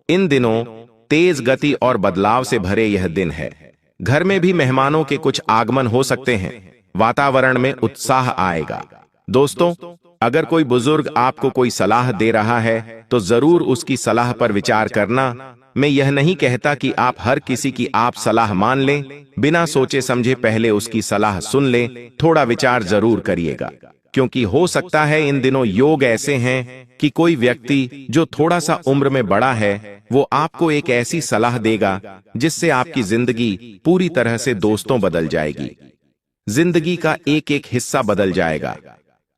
इन दिनों तेज गति और बदलाव से भरे यह दिन है। घर में भी मेहमानों के कुछ आगमन हो सकते हैं, वातावरण में उत्साह आएगा। दोस्तों, अगर कोई बुजुर्ग आपको कोई सलाह दे रहा है तो जरूर उसकी सलाह पर विचार करना। मैं यह नहीं कहता कि आप हर किसी की आप सलाह मान लें, बिना सोचे समझे पहले उसकी सलाह सुन लें। थोड़ा विचार जरूर करिएगा, क्योंकि हो सकता है इन दिनों योग ऐसे हैं कि कोई व्यक्ति जो थोड़ा सा उम्र में बड़ा है, वो आपको एक ऐसी सलाह देगा जिससे आपकी जिंदगी पूरी तरह से दोस्तों बदल जाएगी। जिंदगी का एक एक हिस्सा बदल जाएगा।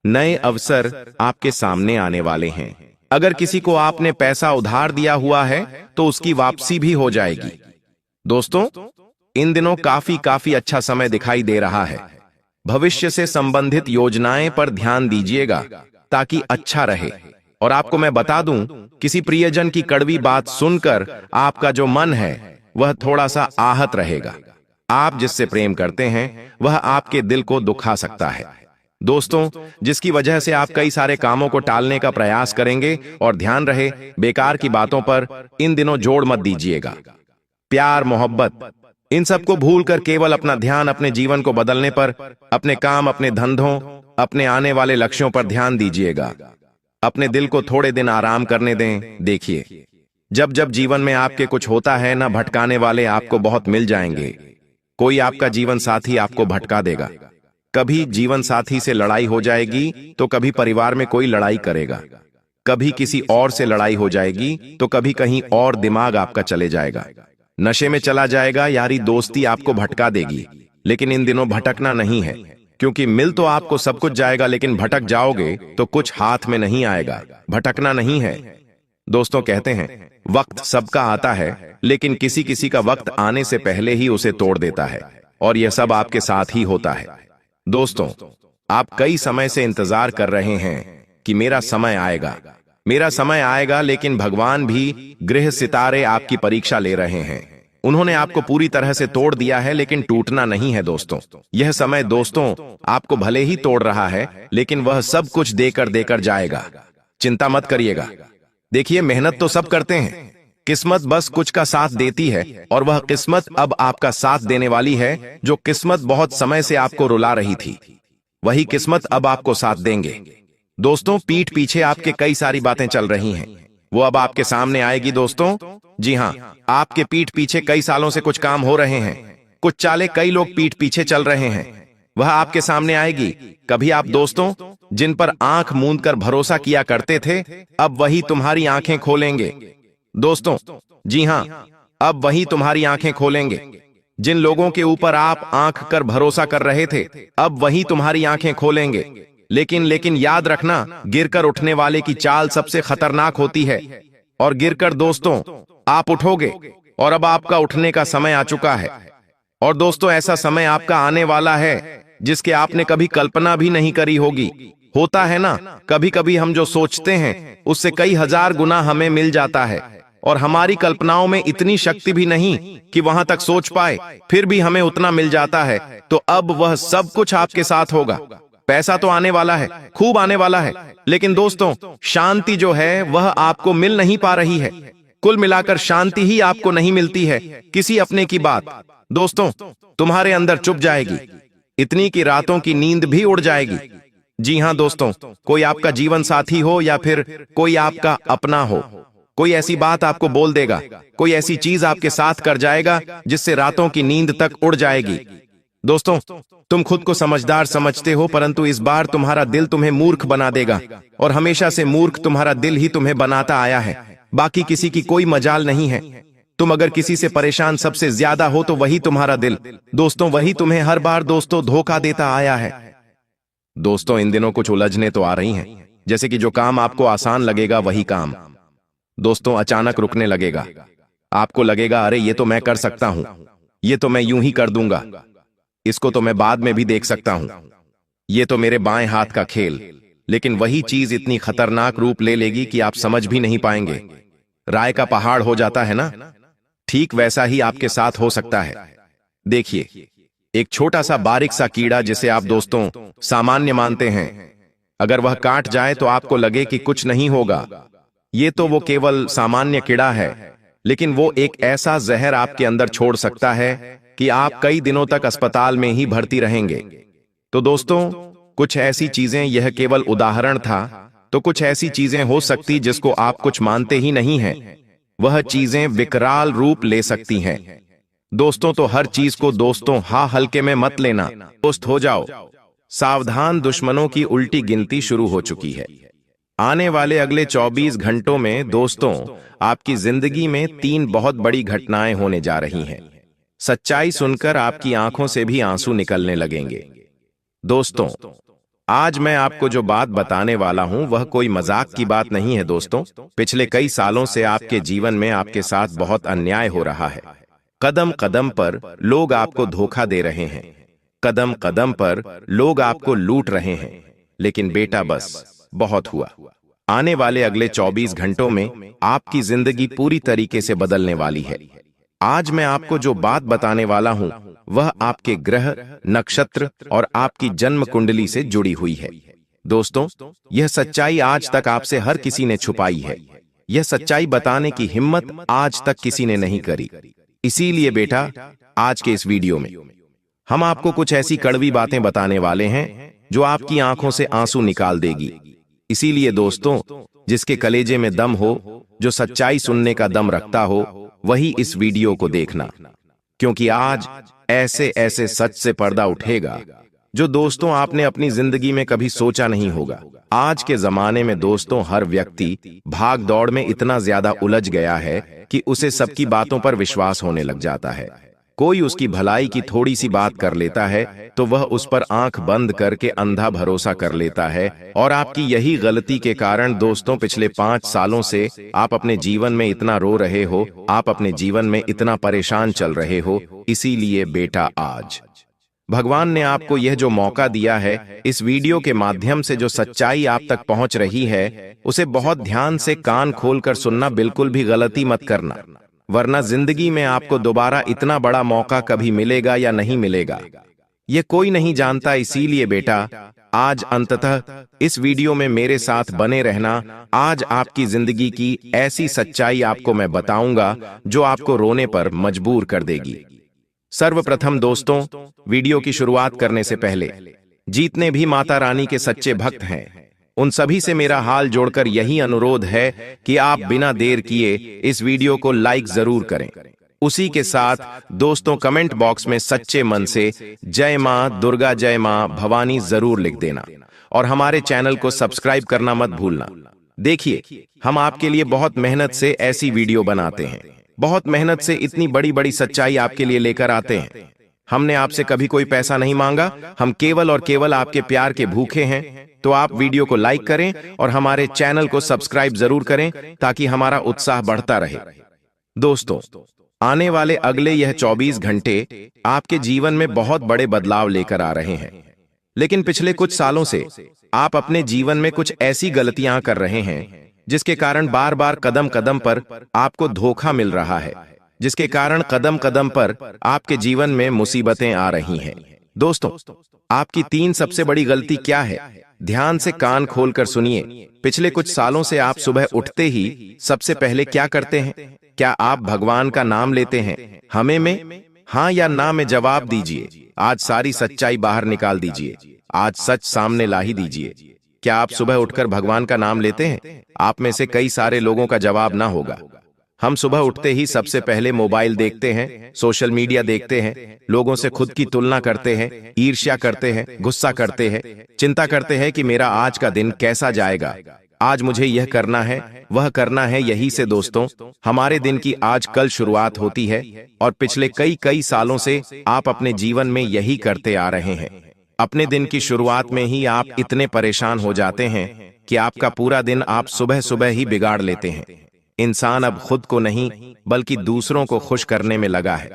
नए अवसर आपके सामने आने वाले हैं। अगर किसी को आपने पैसा उधार दिया हुआ है तो उसकी वापसी भी हो जाएगी। दोस्तों, इन दिनों काफी अच्छा समय दिखाई दे रहा है। भविष्य से संबंधित योजनाएं पर ध्यान दीजिएगा ताकि अच्छा रहे। और आपको मैं बता दूं, किसी प्रियजन की कड़वी बात सुनकर आपका जो मन है वह थोड़ा सा आहत रहेगा। आप जिससे प्रेम करते हैं वह आपके दिल को दुखा सकता है दोस्तों, जिसकी वजह से आप कई सारे कामों को टालने का प्रयास करेंगे। और ध्यान रहे, बेकार की बातों पर इन दिनों जोड़ मत दीजिएगा। प्यार, मोहब्बत, इन सब को भूलकर केवल अपना ध्यान अपने जीवन को बदलने पर, अपने काम, अपने धंधों, अपने आने वाले लक्ष्यों पर ध्यान दीजिएगा। अपने दिल को थोड़े दिन आराम करने दें। देखिए, जब जब जीवन में आपके कुछ होता है ना, भटकाने वाले आपको बहुत मिल जाएंगे। कोई आपका जीवन साथी आपको भटका देगा। कभी जीवन साथी से लड़ाई हो जाएगी तो कभी परिवार में कोई लड़ाई करेगा, कभी किसी और से लड़ाई हो जाएगी तो कभी कहीं और दिमाग आपका चले जाएगा, नशे में चला जाएगा, यारी दोस्ती आपको भटका देगी। लेकिन इन दिनों भटकना नहीं है, क्योंकि मिल तो आपको सब कुछ जाएगा, लेकिन भटक जाओगे तो कुछ हाथ में नहीं आएगा। भटकना नहीं है। दोस्तों, कहते हैं वक्त सबका आता है, लेकिन किसी किसी का वक्त आने से पहले ही उसे तोड़ देता है, और यह सब आपके साथ ही होता है। दोस्तों, आप कई समय से इंतजार कर रहे हैं कि मेरा समय आएगा, मेरा समय आएगा, लेकिन भगवान भी, ग्रह सितारे आपकी परीक्षा ले रहे हैं। उन्होंने आपको पूरी तरह से तोड़ दिया है, लेकिन टूटना नहीं है दोस्तों। यह समय दोस्तों आपको भले ही तोड़ रहा है, लेकिन वह सब कुछ देकर देकर जाएगा। चिंता मत करिएगा। देखिए, मेहनत तो सब करते हैं, किस्मत बस कुछ का साथ देती है, और वह किस्मत अब आपका साथ देने वाली है। जो किस्मत बहुत समय से आपको रुला रही थी, वही किस्मत अब आपको साथ देंगे। दोस्तों पीठ पीछे आपके कई सारी बातें चल रही हैं, वो अब आपके सामने आएगी दोस्तों। जी हाँ, आपके पीठ पीछे कई सालों से कुछ काम हो रहे हैं, कुछ चालें कई लोग पीठ पीछे चल रहे हैं, वह आपके सामने आएगी। कभी आप दोस्तों जिन पर आंख मूंद कर भरोसा किया करते थे, अब वही तुम्हारी आंखें खोलेंगे। दोस्तों जी हाँ, अब वही तुम्हारी आंखें खोलेंगे। जिन लोगों के ऊपर आप आंख कर भरोसा कर रहे थे, अब वही तुम्हारी आंखें खोलेंगे। लेकिन याद रखना, गिरकर उठने वाले की चाल सबसे खतरनाक होती है। और गिरकर दोस्तों आप उठोगे, और अब आपका उठने का समय आ चुका है। और दोस्तों ऐसा समय आपका आने वाला है जिसके आपने कभी कल्पना भी नहीं करी होगी। होता है ना, कभी कभी हम जो सोचते हैं उससे कई हजार गुना हमें मिल जाता है, और हमारी कल्पनाओं में इतनी शक्ति भी नहीं कि वहां तक सोच पाए, फिर भी हमें उतना मिल जाता है। तो अब वह सब कुछ आपके साथ होगा। पैसा तो आने वाला है, खूब आने वाला है, लेकिन दोस्तों शांति जो है वह आपको मिल नहीं पा रही है। कुल मिलाकर शांति ही आपको नहीं मिलती है। किसी अपने की बात दोस्तों तुम्हारे अंदर चुप जाएगी, इतनी कि रातों की नींद भी उड़ जाएगी। जी हां दोस्तों, कोई आपका जीवन साथी हो या फिर कोई आपका अपना हो, कोई ऐसी बात आपको बोल देगा, कोई ऐसी चीज आपके साथ कर जाएगा जिससे रातों की नींद तक उड़ जाएगी। दोस्तों तुम खुद को समझदार समझते हो, परंतु इस बार तुम्हारा दिल तुम्हें मूर्ख बना देगा, और हमेशा से मूर्ख तुम्हारा दिल ही तुम्हें बनाता आया है। बाकी किसी की कोई मजाल नहीं है। तुम अगर किसी से परेशान सबसे ज्यादा हो तो वही तुम्हारा दिल। दोस्तों वही तुम्हें हर बार दोस्तों धोखा देता आया है। दोस्तों इन दिनों कुछ उलझने तो आ रही हैं, जैसे कि जो काम आपको आसान लगेगा वही काम दोस्तों अचानक रुकने लगेगा। आपको लगेगा अरे ये तो मैं कर सकता हूं, ये तो मैं यूं ही कर दूंगा, इसको तो मैं बाद में भी देख सकता हूं, ये तो मेरे बाएं हाथ का खेल। लेकिन वही चीज इतनी खतरनाक रूप ले लेगी कि आप समझ भी नहीं पाएंगे। राय का पहाड़ हो जाता है ना, ठीक वैसा ही आपके साथ हो सकता है। देखिए, एक छोटा सा बारीक सा कीड़ा जिसे आप दोस्तों सामान्य मानते हैं, अगर वह काट जाए तो आपको लगे कि कुछ नहीं होगा, ये तो वो केवल सामान्य कीड़ा है, लेकिन वो एक ऐसा जहर आपके अंदर छोड़ सकता है कि आप कई दिनों तक अस्पताल में ही भर्ती रहेंगे। तो दोस्तों कुछ ऐसी चीजें, यह केवल उदाहरण था, तो कुछ ऐसी चीजें हो सकती जिसको आप कुछ मानते ही नहीं हैं, वह चीजें विकराल रूप ले सकती हैं। दोस्तों तो हर चीज को दोस्तों हल्के में मत लेना, दोस्त हो जाओ सावधान, दुश्मनों की उल्टी गिनती शुरू हो चुकी है। आने वाले अगले 24 घंटों में दोस्तों आपकी जिंदगी में 3 बहुत बड़ी घटनाएं होने जा रही हैं। सच्चाई सुनकर आपकी आंखों से भी आंसू निकलने लगेंगे। दोस्तों आज मैं आपको जो बात बताने वाला हूं वह कोई मजाक की बात नहीं है। दोस्तों पिछले कई सालों से आपके जीवन में आपके साथ बहुत अन्याय हो रहा है। कदम कदम पर लोग आपको धोखा दे रहे हैं, कदम कदम पर लोग आपको लूट रहे हैं। लेकिन बेटा बस बहुत हुआ। आने वाले अगले 24 घंटों में आपकी जिंदगी पूरी तरीके से बदलने वाली है। आज मैं आपको जो बात बताने वाला हूं वह आपके ग्रह, नक्षत्र और आपकी जन्म कुंडली से जुड़ी हुई है। दोस्तों यह सच्चाई आज तक आपसे हर किसी ने छुपाई है। यह सच्चाई बताने की हिम्मत आज तक किसी ने नहीं करी। इसीलिए बेटा आज के इस वीडियो में हम आपको कुछ ऐसी कड़वी बातें बताने वाले हैं जो आपकी आंखों से आंसू निकाल देगी। इसीलिए दोस्तों जिसके कलेजे में दम हो, जो सच्चाई सुनने का दम रखता हो, वही इस वीडियो को देखना, क्योंकि आज ऐसे ऐसे सच से पर्दा उठेगा जो दोस्तों आपने अपनी जिंदगी में कभी सोचा नहीं होगा। आज के जमाने में दोस्तों हर व्यक्ति भाग दौड़ में इतना ज्यादा उलझ गया है कि उसे सबकी बातों पर विश्वास होने लग जाता है। कोई उसकी भलाई की थोड़ी सी बात कर लेता है तो वह उस पर आंख बंद करके अंधा भरोसा कर लेता है। और आपकी यही गलती के कारण दोस्तों पिछले 5 सालों से आप अपने जीवन में इतना रो रहे हो, आप अपने जीवन में इतना परेशान चल रहे हो। इसीलिए बेटा आज भगवान ने आपको यह जो मौका दिया है, इस वीडियो के माध्यम से जो सच्चाई आप तक पहुंच रही है उसे बहुत ध्यान से कान खोलकर सुनना, बिल्कुल भी गलती मत करना, वरना जिंदगी में आपको दोबारा इतना बड़ा मौका कभी मिलेगा या नहीं मिलेगा ये कोई नहीं जानता। इसीलिए बेटा आज अंततः इस वीडियो में मेरे साथ बने रहना। आज आपकी जिंदगी की ऐसी सच्चाई आपको मैं बताऊंगा जो आपको रोने पर मजबूर कर देगी। सर्वप्रथम दोस्तों वीडियो की शुरुआत करने से पहले जितने भी माता रानी के सच्चे भक्त हैं उन सभी से मेरा हाल जोड़कर यही अनुरोध है कि आप बिना देर किए इस वीडियो को लाइक जरूर करें। उसी के साथ दोस्तों कमेंट बॉक्स में सच्चे मन से जय मां दुर्गा, जय मां भवानी जरूर लिख देना और हमारे चैनल को सब्सक्राइब करना मत भूलना। देखिए, हम आपके लिए बहुत मेहनत से ऐसी वीडियो बनाते हैं, बहुत मेहनत से इतनी बड़ी बड़ी सच्चाई आपके लिए लेकर आते हैं। हमने आपसे कभी कोई पैसा नहीं मांगा, हम केवल और केवल आपके प्यार के भूखे हैं। तो आप वीडियो को लाइक करें और हमारे चैनल को सब्सक्राइब जरूर करें ताकि हमारा उत्साह बढ़ता रहे। दोस्तों, आने वाले अगले यह 24 घंटे आपके जीवन में बहुत बड़े बदलाव लेकर आ रहे हैं। लेकिन पिछले कुछ सालों से आप अपने जीवन में कुछ ऐसी गलतियां कर रहे हैं जिसके कारण बार बार कदम कदम पर आपको धोखा मिल रहा है, जिसके कारण कदम कदम पर आपके जीवन में मुसीबतें आ रही हैं। दोस्तों, आपकी 3 सबसे बड़ी गलती क्या है? ध्यान से कान खोलकर सुनिए। पिछले कुछ सालों से आप सुबह उठते ही सबसे पहले क्या करते हैं? क्या आप भगवान का नाम लेते हैं? हमें में हाँ या ना में जवाब दीजिए। आज सारी सच्चाई बाहर निकाल दीजिए, आज सच सामने ला ही दीजिए। क्या आप सुबह उठकर भगवान का नाम लेते हैं? आप में से कई सारे लोगों का जवाब ना होगा। हम सुबह उठते ही सबसे पहले मोबाइल देखते हैं, सोशल मीडिया देखते हैं, लोगों से खुद की तुलना करते हैं, ईर्ष्या करते हैं, गुस्सा करते हैं, चिंता करते हैं कि मेरा आज का दिन कैसा जाएगा, आज मुझे यह करना है, वह करना है। यही से दोस्तों, हमारे दिन की आज कल शुरुआत होती है और पिछले कई सालों से आप अपने जीवन में यही करते आ रहे हैं। अपने दिन की शुरुआत में ही आप इतने परेशान हो जाते हैं कि आपका पूरा दिन आप सुबह सुबह ही बिगाड़ लेते हैं। इंसान अब खुद को नहीं बल्कि दूसरों को खुश करने में लगा है।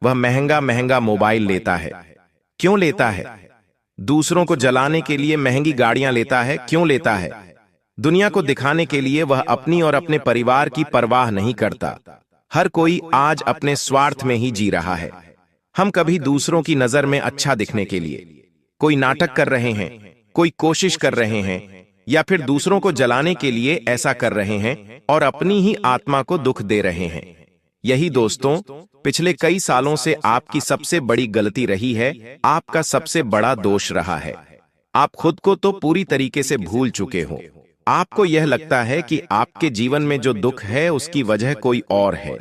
वह महंगा महंगा मोबाइल लेता है। क्यों लेता है? दूसरों को जलाने के लिए महंगी गाड़ियां लेता है। क्यों लेता है? दुनिया को दिखाने के लिए। वह अपनी और अपने परिवार की परवाह नहीं करता। हर कोई आज अपने स्वार्थ में ही जी रहा है। हम कभी दूसरों की नजर में अच्छा दिखने के लिए कोई नाटक कर रहे हैं, कोई कोशिश कर रहे हैं, या फिर दूसरों को जलाने के लिए ऐसा कर रहे हैं और अपनी ही आत्मा को दुख दे रहे हैं। यही दोस्तों पिछले कई सालों से आपकी सबसे बड़ी गलती रही है, आपका सबसे बड़ा दोष रहा है। आप खुद को तो पूरी तरीके से भूल चुके हो। आपको यह लगता है कि आपके जीवन में जो दुख है उसकी वजह कोई और है,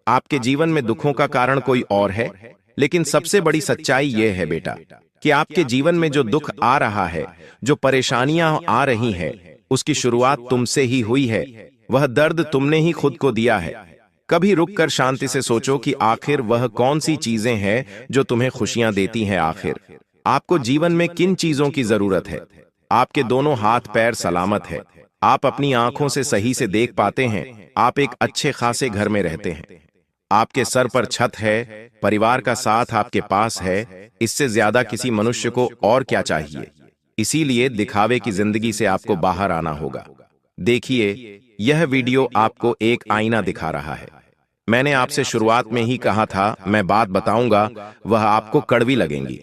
आपके जीवन में दुखों का कारण कोई और है। लेकिन सबसे बड़ी सच्चाई यह है बेटा कि आपके जीवन में जो दुख आ रहा है, जो परेशानियां आ रही हैं, उसकी शुरुआत तुमसे ही हुई है। वह दर्द तुमने ही खुद को दिया है। कभी रुककर शांति से सोचो कि आखिर वह कौन सी चीजें हैं जो तुम्हें खुशियां देती हैं। आखिर आपको जीवन में किन चीजों की जरूरत है? आपके दोनों हाथ पैर सलामत है, आप अपनी आंखों से सही से देख पाते हैं, आप एक अच्छे खासे घर में रहते हैं, आपके सर पर छत है, परिवार का साथ आपके पास है। इससे ज्यादा किसी मनुष्य को और क्या चाहिए? इसीलिए दिखावे की जिंदगी से आपको बाहर आना होगा। देखिए, यह वीडियो आपको एक आईना दिखा रहा है। मैंने आपसे शुरुआत में ही कहा था, मैं बात बताऊंगा, वह आपको कड़वी लगेंगी,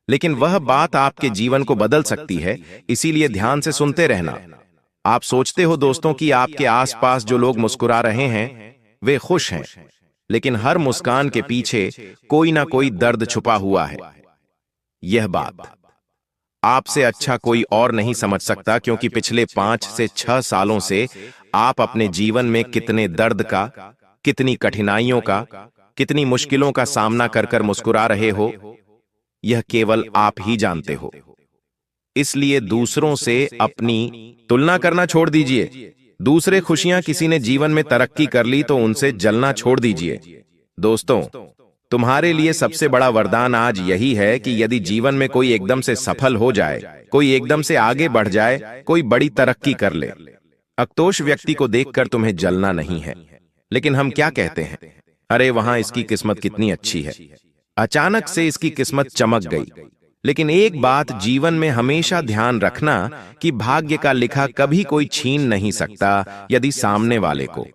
लेकिन वह बात आपके जीवन को बदल सकती है। इसीलिए ध्यान से सुनते रहना। आप सोचते हो दोस्तों कि आपके आसपास जो लोग मुस्कुरा रहे हैं वे खुश हैं, लेकिन हर मुस्कान के पीछे कोई ना कोई दर्द छुपा हुआ है। यह बात आपसे अच्छा कोई और नहीं समझ सकता, क्योंकि पिछले 5 से 6 सालों से आप अपने जीवन में कितने दर्द का, कितनी कठिनाइयों का, कितनी मुश्किलों का सामना कर कर मुस्कुरा रहे हो, यह केवल आप ही जानते हो। इसलिए दूसरों से अपनी तुलना करना छोड़ दीजिए। दूसरे खुशियां किसी ने जीवन में तरक्की कर ली तो उनसे जलना छोड़ दीजिए। दोस्तों, तुम्हारे लिए सबसे बड़ा वरदान आज यही है कि यदि जीवन में कोई एकदम से सफल हो जाए, कोई एकदम से आगे बढ़ जाए, कोई बड़ी तरक्की कर ले, अकतोष व्यक्ति को देखकर तुम्हें जलना नहीं है। लेकिन हम क्या कहते हैं? अरे वहां इसकी किस्मत कितनी अच्छी है, अचानक से इसकी किस्मत चमक गई। लेकिन एक बात जीवन में हमेशा ध्यान रखना कि भाग्य का लिखा कभी कोई छीन नहीं सकता। यदि सामने वाले को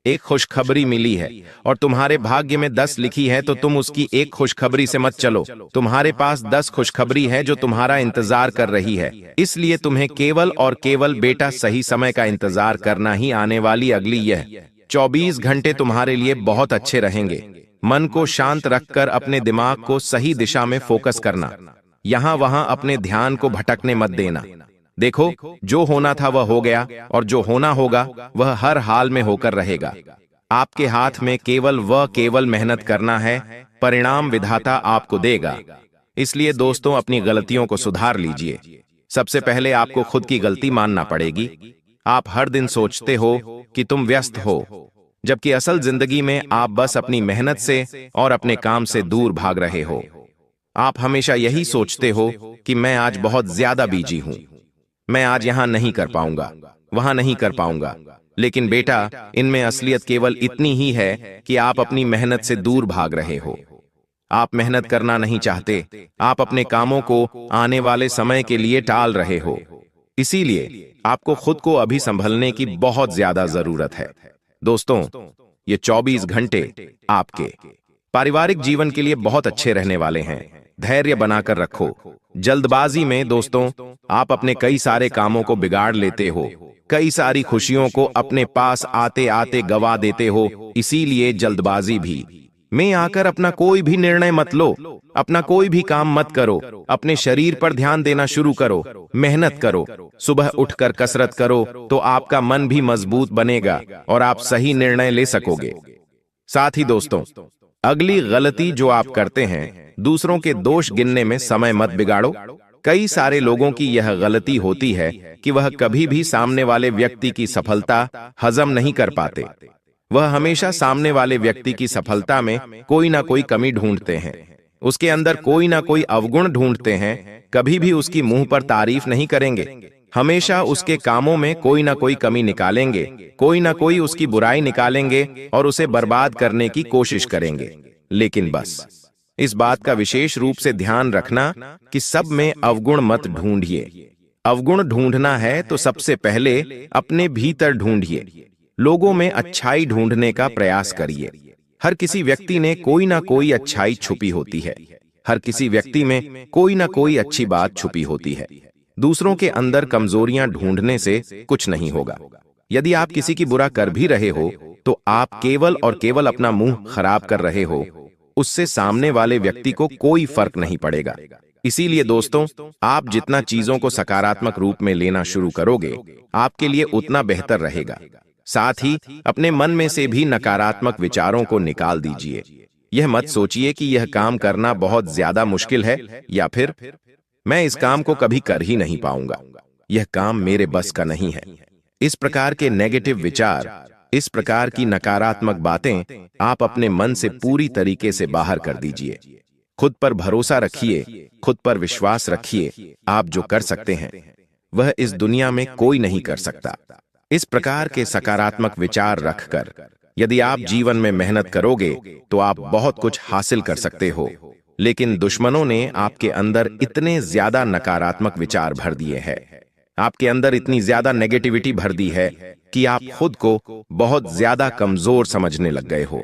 एक खुशखबरी मिली है और तुम्हारे भाग्य में 10 लिखी है तो तुम उसकी एक खुशखबरी से मत चलो। तुम्हारे पास 10 खुशखबरी है जो तुम्हारा इंतजार कर रही है। इसलिए तुम्हें केवल और केवल बेटा सही समय का इंतजार करना ही। आने वाली अगली यह 24 घंटे तुम्हारे लिए बहुत अच्छे रहेंगे। मन को शांत रखकर अपने दिमाग को सही दिशा में फोकस करना। यहां वहां अपने ध्यान को भटकने मत देना। देखो, जो होना था वह हो गया और जो होना होगा वह हर हाल में होकर रहेगा। आपके हाथ में केवल मेहनत करना है, परिणाम विधाता आपको देगा। इसलिए दोस्तों, अपनी गलतियों को सुधार लीजिए। सबसे पहले आपको खुद की गलती मानना पड़ेगी। आप हर दिन सोचते हो कि तुम व्यस्त हो, जबकि असल जिंदगी में आप बस अपनी मेहनत से और अपने काम से दूर भाग रहे हो। आप हमेशा यही सोचते हो कि मैं आज बहुत ज्यादा बिजी हूं, मैं आज यहां नहीं कर पाऊंगा, वहां नहीं कर पाऊंगा। लेकिन बेटा, इनमें असलियत केवल इतनी ही है कि आप अपनी मेहनत से दूर भाग रहे हो। आप मेहनत करना नहीं चाहते, आप अपने कामों को आने वाले समय के लिए टाल रहे हो। इसीलिए आपको खुद को अभी संभलने की बहुत ज्यादा जरूरत है। दोस्तों, ये 24 घंटे आपके पारिवारिक जीवन के लिए बहुत अच्छे रहने वाले हैं। धैर्य बनाकर रखो। जल्दबाजी में दोस्तों, आप अपने कई सारे कामों को बिगाड़ लेते हो, कई सारी खुशियों को अपने पास आते आते गवा देते हो। इसीलिए जल्दबाजी भी में आकर अपना कोई भी निर्णय मत लो, अपना कोई भी काम मत करो। अपने शरीर पर ध्यान देना शुरू करो, मेहनत करो, सुबह उठकर कसरत करो तो आपका मन भी मजबूत बनेगा और आप सही निर्णय ले सकोगे। साथ ही दोस्तों, अगली गलती जो आप करते हैं, दूसरों के दोष गिनने में समय मत बिगाड़ो। कई सारे लोगों की यह गलती होती है कि वह कभी भी सामने वाले व्यक्ति की सफलता हजम नहीं कर पाते। वह हमेशा सामने वाले व्यक्ति की सफलता में कोई ना कोई कमी ढूंढते हैं, उसके अंदर कोई ना कोई अवगुण ढूंढते हैं। कभी भी उसकी मुंह पर तारीफ नहीं करेंगे, हमेशा उसके कामों में कोई ना कोई कमी निकालेंगे, कोई ना कोई उसकी बुराई निकालेंगे और उसे बर्बाद करने की कोशिश करेंगे। लेकिन बस इस बात का विशेष रूप से ध्यान रखना कि सब में अवगुण मत ढूंढिए। अवगुण ढूंढना है तो सबसे पहले अपने भीतर ढूंढिए। लोगों में अच्छाई ढूंढने का प्रयास करिए। हर किसी व्यक्ति ने कोई ना कोई अच्छाई छुपी होती है, हर किसी व्यक्ति में कोई ना कोई अच्छी बात छुपी होती है। दूसरों के अंदर कमजोरियां ढूंढने से कुछ नहीं होगा। यदि आप किसी की बुरा कर भी रहे हो तो आप केवल और केवल अपना मुंह खराब कर रहे हो, उससे सामने वाले व्यक्ति को कोई फर्क नहीं पड़ेगा। इसीलिए दोस्तों, आप जितना चीजों को सकारात्मक रूप में लेना शुरू करोगे, आपके लिए उतना बेहतर रहेगा। साथ ही अपने मन में से भी नकारात्मक विचारों को निकाल दीजिए। यह मत सोचिए कि यह काम करना बहुत ज्यादा मुश्किल है या फिर मैं इस काम को कभी कर ही नहीं पाऊंगा, यह काम मेरे बस का नहीं है। इस प्रकार के नेगेटिव विचार, इस प्रकार की नकारात्मक बातें आप अपने मन से पूरी तरीके से बाहर कर दीजिए। खुद पर भरोसा रखिए, खुद पर विश्वास रखिए। आप जो कर सकते हैं वह इस दुनिया में कोई नहीं कर सकता। इस प्रकार के सकारात्मक विचार रखकर यदि आप जीवन में मेहनत करोगे तो आप बहुत कुछ हासिल कर सकते हो। लेकिन दुश्मनों ने आपके अंदर इतने ज्यादा नकारात्मक विचार भर दिए हैं, आपके अंदर इतनी ज्यादा नेगेटिविटी भर दी है कि आप खुद को बहुत ज्यादा कमजोर समझने लग गए हो।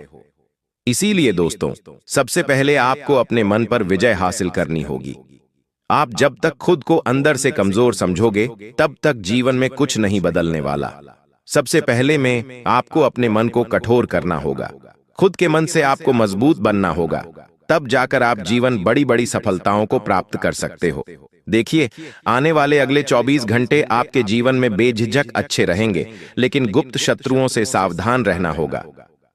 इसीलिए दोस्तों, सबसे पहले आपको अपने मन पर विजय हासिल करनी होगी। आप जब तक खुद को अंदर से कमजोर समझोगे, तब तक जीवन में कुछ नहीं बदलने वाला। सबसे पहले में आपको अपने मन को कठोर करना होगा, खुद के मन से आपको मजबूत बनना होगा। तब जाकर आप जीवन बड़ी बड़ी सफलताओं को प्राप्त कर सकते हो। देखिए, आने वाले अगले 24 घंटे आपके जीवन में बेझिझक अच्छे रहेंगे, लेकिन गुप्त शत्रुओं से सावधान रहना होगा।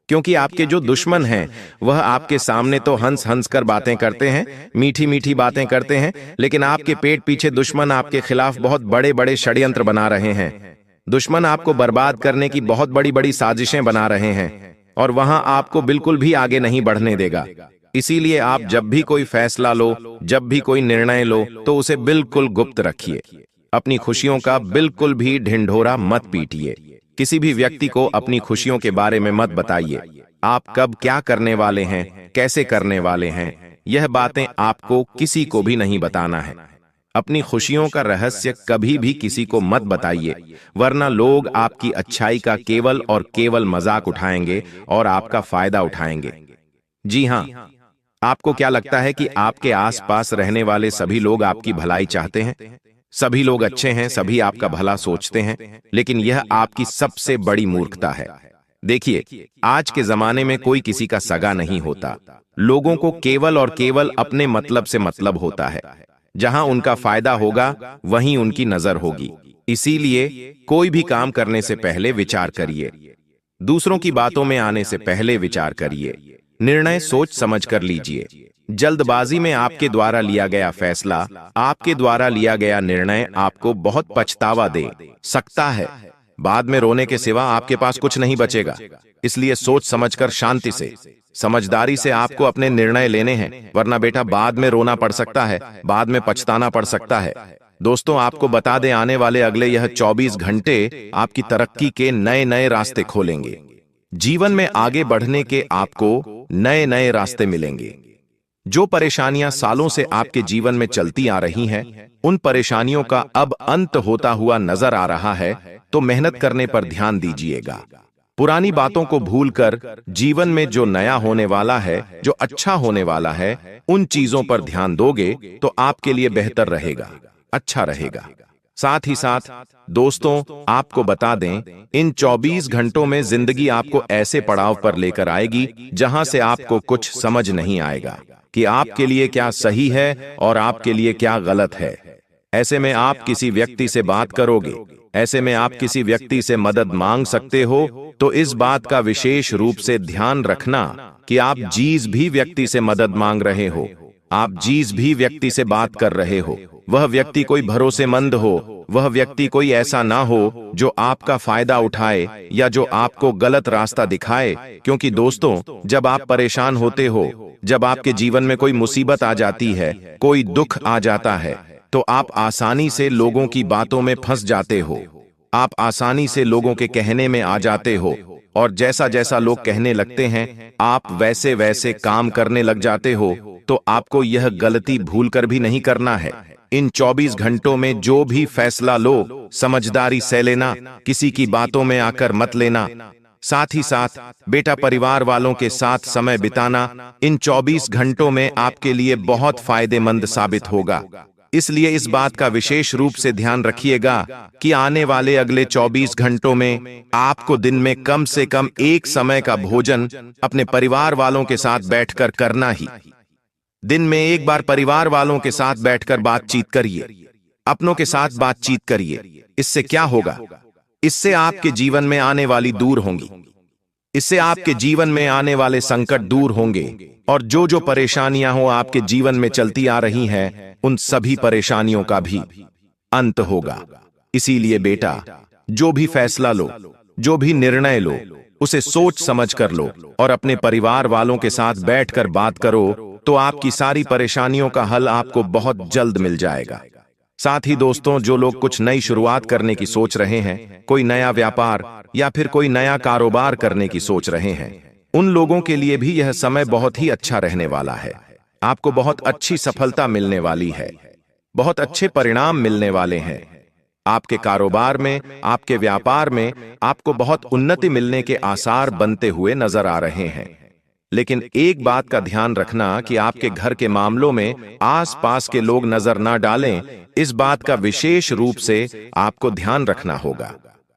क्योंकि आपके जो दुश्मन हैं वह आपके सामने तो हंस हंस कर बातें करते हैं, मीठी मीठी बातें करते हैं, लेकिन आपके पेट पीछे दुश्मन आपके खिलाफ बहुत बड़े बड़े षड्यंत्र बना रहे हैं। दुश्मन आपको बर्बाद करने की बहुत बड़ी बड़ी साजिशें बना रहे हैं और वहां आपको बिल्कुल भी आगे नहीं बढ़ने देगा। इसीलिए आप जब भी कोई फैसला लो, जब भी कोई निर्णय लो, तो उसे बिल्कुल गुप्त रखिए। अपनी खुशियों का बिल्कुल भी ढिंढोरा मत पीटिए। किसी भी व्यक्ति को अपनी खुशियों के बारे में मत बताइए। आप कब क्या करने वाले हैं, कैसे करने वाले हैं, यह बातें आपको किसी को भी नहीं बताना है। अपनी खुशियों का रहस्य कभी भी किसी को मत बताइए, वरना लोग आपकी अच्छाई का केवल और केवल मजाक उठाएंगे और आपका फायदा उठाएंगे। जी हाँ, आपको क्या लगता है कि आपके आसपास रहने वाले सभी लोग आपकी भलाई चाहते हैं? सभी लोग अच्छे हैं, सभी आपका भला सोचते हैं, लेकिन यह आपकी सबसे बड़ी मूर्खता है। देखिए, आज के जमाने में कोई किसी का सगा नहीं होता। लोगों को केवल और केवल अपने मतलब से मतलब होता है। जहां उनका फायदा होगा वहीं उनकी नजर होगी। इसीलिए कोई भी काम करने से पहले विचार करिए, दूसरों की बातों में आने से पहले विचार करिए, निर्णय सोच समझ कर लीजिए। जल्दबाजी में आपके द्वारा लिया गया फैसला, आपके द्वारा लिया गया निर्णय आपको बहुत पछतावा दे सकता है। बाद में रोने के सिवा आपके पास कुछ नहीं बचेगा। इसलिए सोच समझकर शांति से, समझदारी से आपको अपने निर्णय लेने हैं, वरना बेटा बाद में रोना पड़ सकता है, बाद में पछताना पड़ सकता है। दोस्तों, आपको बता दें, आने वाले अगले यह 24 घंटे आपकी तरक्की के नए नए रास्ते खोलेंगे। जीवन में आगे बढ़ने के आपको नए नए रास्ते मिलेंगे। जो परेशानियां सालों से आपके जीवन में चलती आ रही हैं, उन परेशानियों का अब अंत होता हुआ नजर आ रहा है, तो मेहनत करने पर ध्यान दीजिएगा। पुरानी बातों को भूलकर जीवन में जो नया होने वाला है, जो अच्छा होने वाला है, उन चीजों पर ध्यान दोगे तो आपके लिए बेहतर रहेगा, अच्छा रहेगा। साथ ही साथ दोस्तों, आपको बता दें, इन 24 घंटों में जिंदगी आपको ऐसे पड़ाव पर लेकर आएगी जहां से आपको कुछ समझ नहीं आएगा कि आपके लिए क्या सही है और आपके लिए क्या गलत है। ऐसे में आप किसी व्यक्ति से बात करोगे, ऐसे में आप किसी व्यक्ति से मदद मांग सकते हो, तो इस बात का विशेष रूप से ध्यान रखना कि आप जिस भी व्यक्ति से मदद मांग रहे हो, आप जिस भी व्यक्ति से बात कर रहे हो, वह व्यक्ति कोई भरोसेमंद हो, वह व्यक्ति कोई ऐसा ना हो जो आपका फायदा उठाए या जो आपको गलत रास्ता दिखाए। क्योंकि दोस्तों, जब आप परेशान होते हो, जब आपके जीवन में कोई मुसीबत आ जाती है, कोई दुख आ जाता है, तो आप आसानी से लोगों की बातों में फंस जाते हो, आप आसानी से लोगों के कहने में आ जाते हो, और जैसा जैसा लोग कहने लगते हैं आप वैसे वैसे काम करने लग जाते हो। तो आपको यह गलती भूलकर भी नहीं करना है। इन 24 घंटों में जो भी फैसला लो, समझदारी से लेना, किसी की बातों में आकर मत लेना। साथ ही साथ बेटा, परिवार वालों के साथ समय बिताना इन 24 घंटों में आपके लिए बहुत फायदेमंद साबित होगा। इसलिए इस बात का विशेष रूप से ध्यान रखिएगा कि आने वाले अगले 24 घंटों में आपको दिन में कम से कम एक समय का भोजन अपने परिवार वालों के साथ बैठकर करना ही। दिन में एक बार परिवार वालों के साथ बैठकर बातचीत करिए, अपनों के साथ बातचीत करिए। इससे क्या होगा? इससे आपके जीवन में आने वाली दूर होंगी, इससे आपके जीवन में आने वाले संकट दूर होंगे, और जो जो परेशानियां हो आपके जीवन में चलती आ रही हैं, उन सभी परेशानियों का भी अंत होगा। इसीलिए बेटा, जो भी फैसला लो, जो भी निर्णय लो, उसे सोच समझ कर लो और अपने परिवार वालों के साथ बैठकर बात करो, तो आपकी सारी परेशानियों का हल आपको बहुत जल्द मिल जाएगा। साथ ही दोस्तों, जो लोग कुछ नई शुरुआत करने की सोच रहे हैं, कोई नया व्यापार या फिर कोई नया कारोबार करने की सोच रहे हैं, उन लोगों के लिए भी यह समय बहुत ही अच्छा रहने वाला है। आपको बहुत अच्छी सफलता मिलने वाली है, बहुत अच्छे परिणाम मिलने वाले हैं। आपके कारोबार में, आपके व्यापार में आपको बहुत उन्नति मिलने के आसार बनते हुए नजर आ रहे हैं। लेकिन एक बात का ध्यान रखना कि आपके घर के मामलों में आसपास के लोग नजर ना डालें, इस बात का विशेष रूप से आपको ध्यान रखना होगा।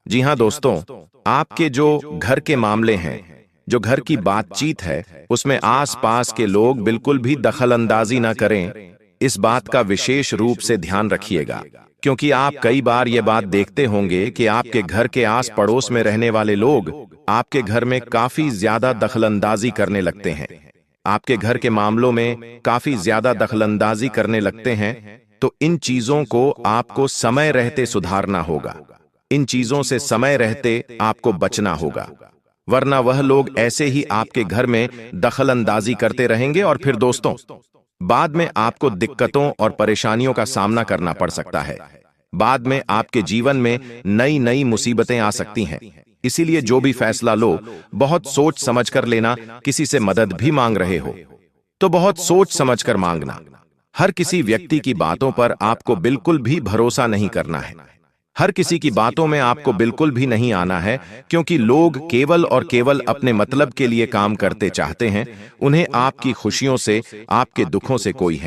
जी हां दोस्तों, आपके जो घर के मामले हैं, जो घर की बातचीत है, उसमें आसपास के लोग बिल्कुल भी दखलंदाजी ना करें, इस बात का विशेष रूप से ध्यान रखिएगा। क्योंकि आप कई बार ये बात देखते होंगे कि आपके घर के आस पड़ोस में रहने वाले लोग आपके घर में काफी ज्यादा दखलंदाजी करने लगते हैं, आपके घर के मामलों में काफी ज्यादा दखलंदाजी करने लगते हैं। तो इन चीजों को आपको समय रहते सुधारना होगा, इन चीजों से समय रहते आपको बचना होगा, वरना वह लोग ऐसे ही आपके घर में दखलंदाजी करते रहेंगे और फिर दोस्तों, बाद में आपको दिक्कतों और परेशानियों का सामना करना पड़ सकता है। बाद में आपके जीवन में नई नई मुसीबतें आ सकती हैं। इसीलिए जो भी फैसला लो, बहुत सोच समझ कर लेना। किसी से मदद भी मांग रहे हो तो बहुत सोच समझ कर मांगना। हर किसी व्यक्ति की बातों पर आपको बिल्कुल भी भरोसा नहीं करना है, हर किसी की बातों में आपको बिल्कुल भी नहीं आना है, क्योंकि लोग केवल और केवल अपने मतलब के लिए काम करते चाहते हैं। उन्हें आपकी खुशियों से, आपके दुखों से कोई है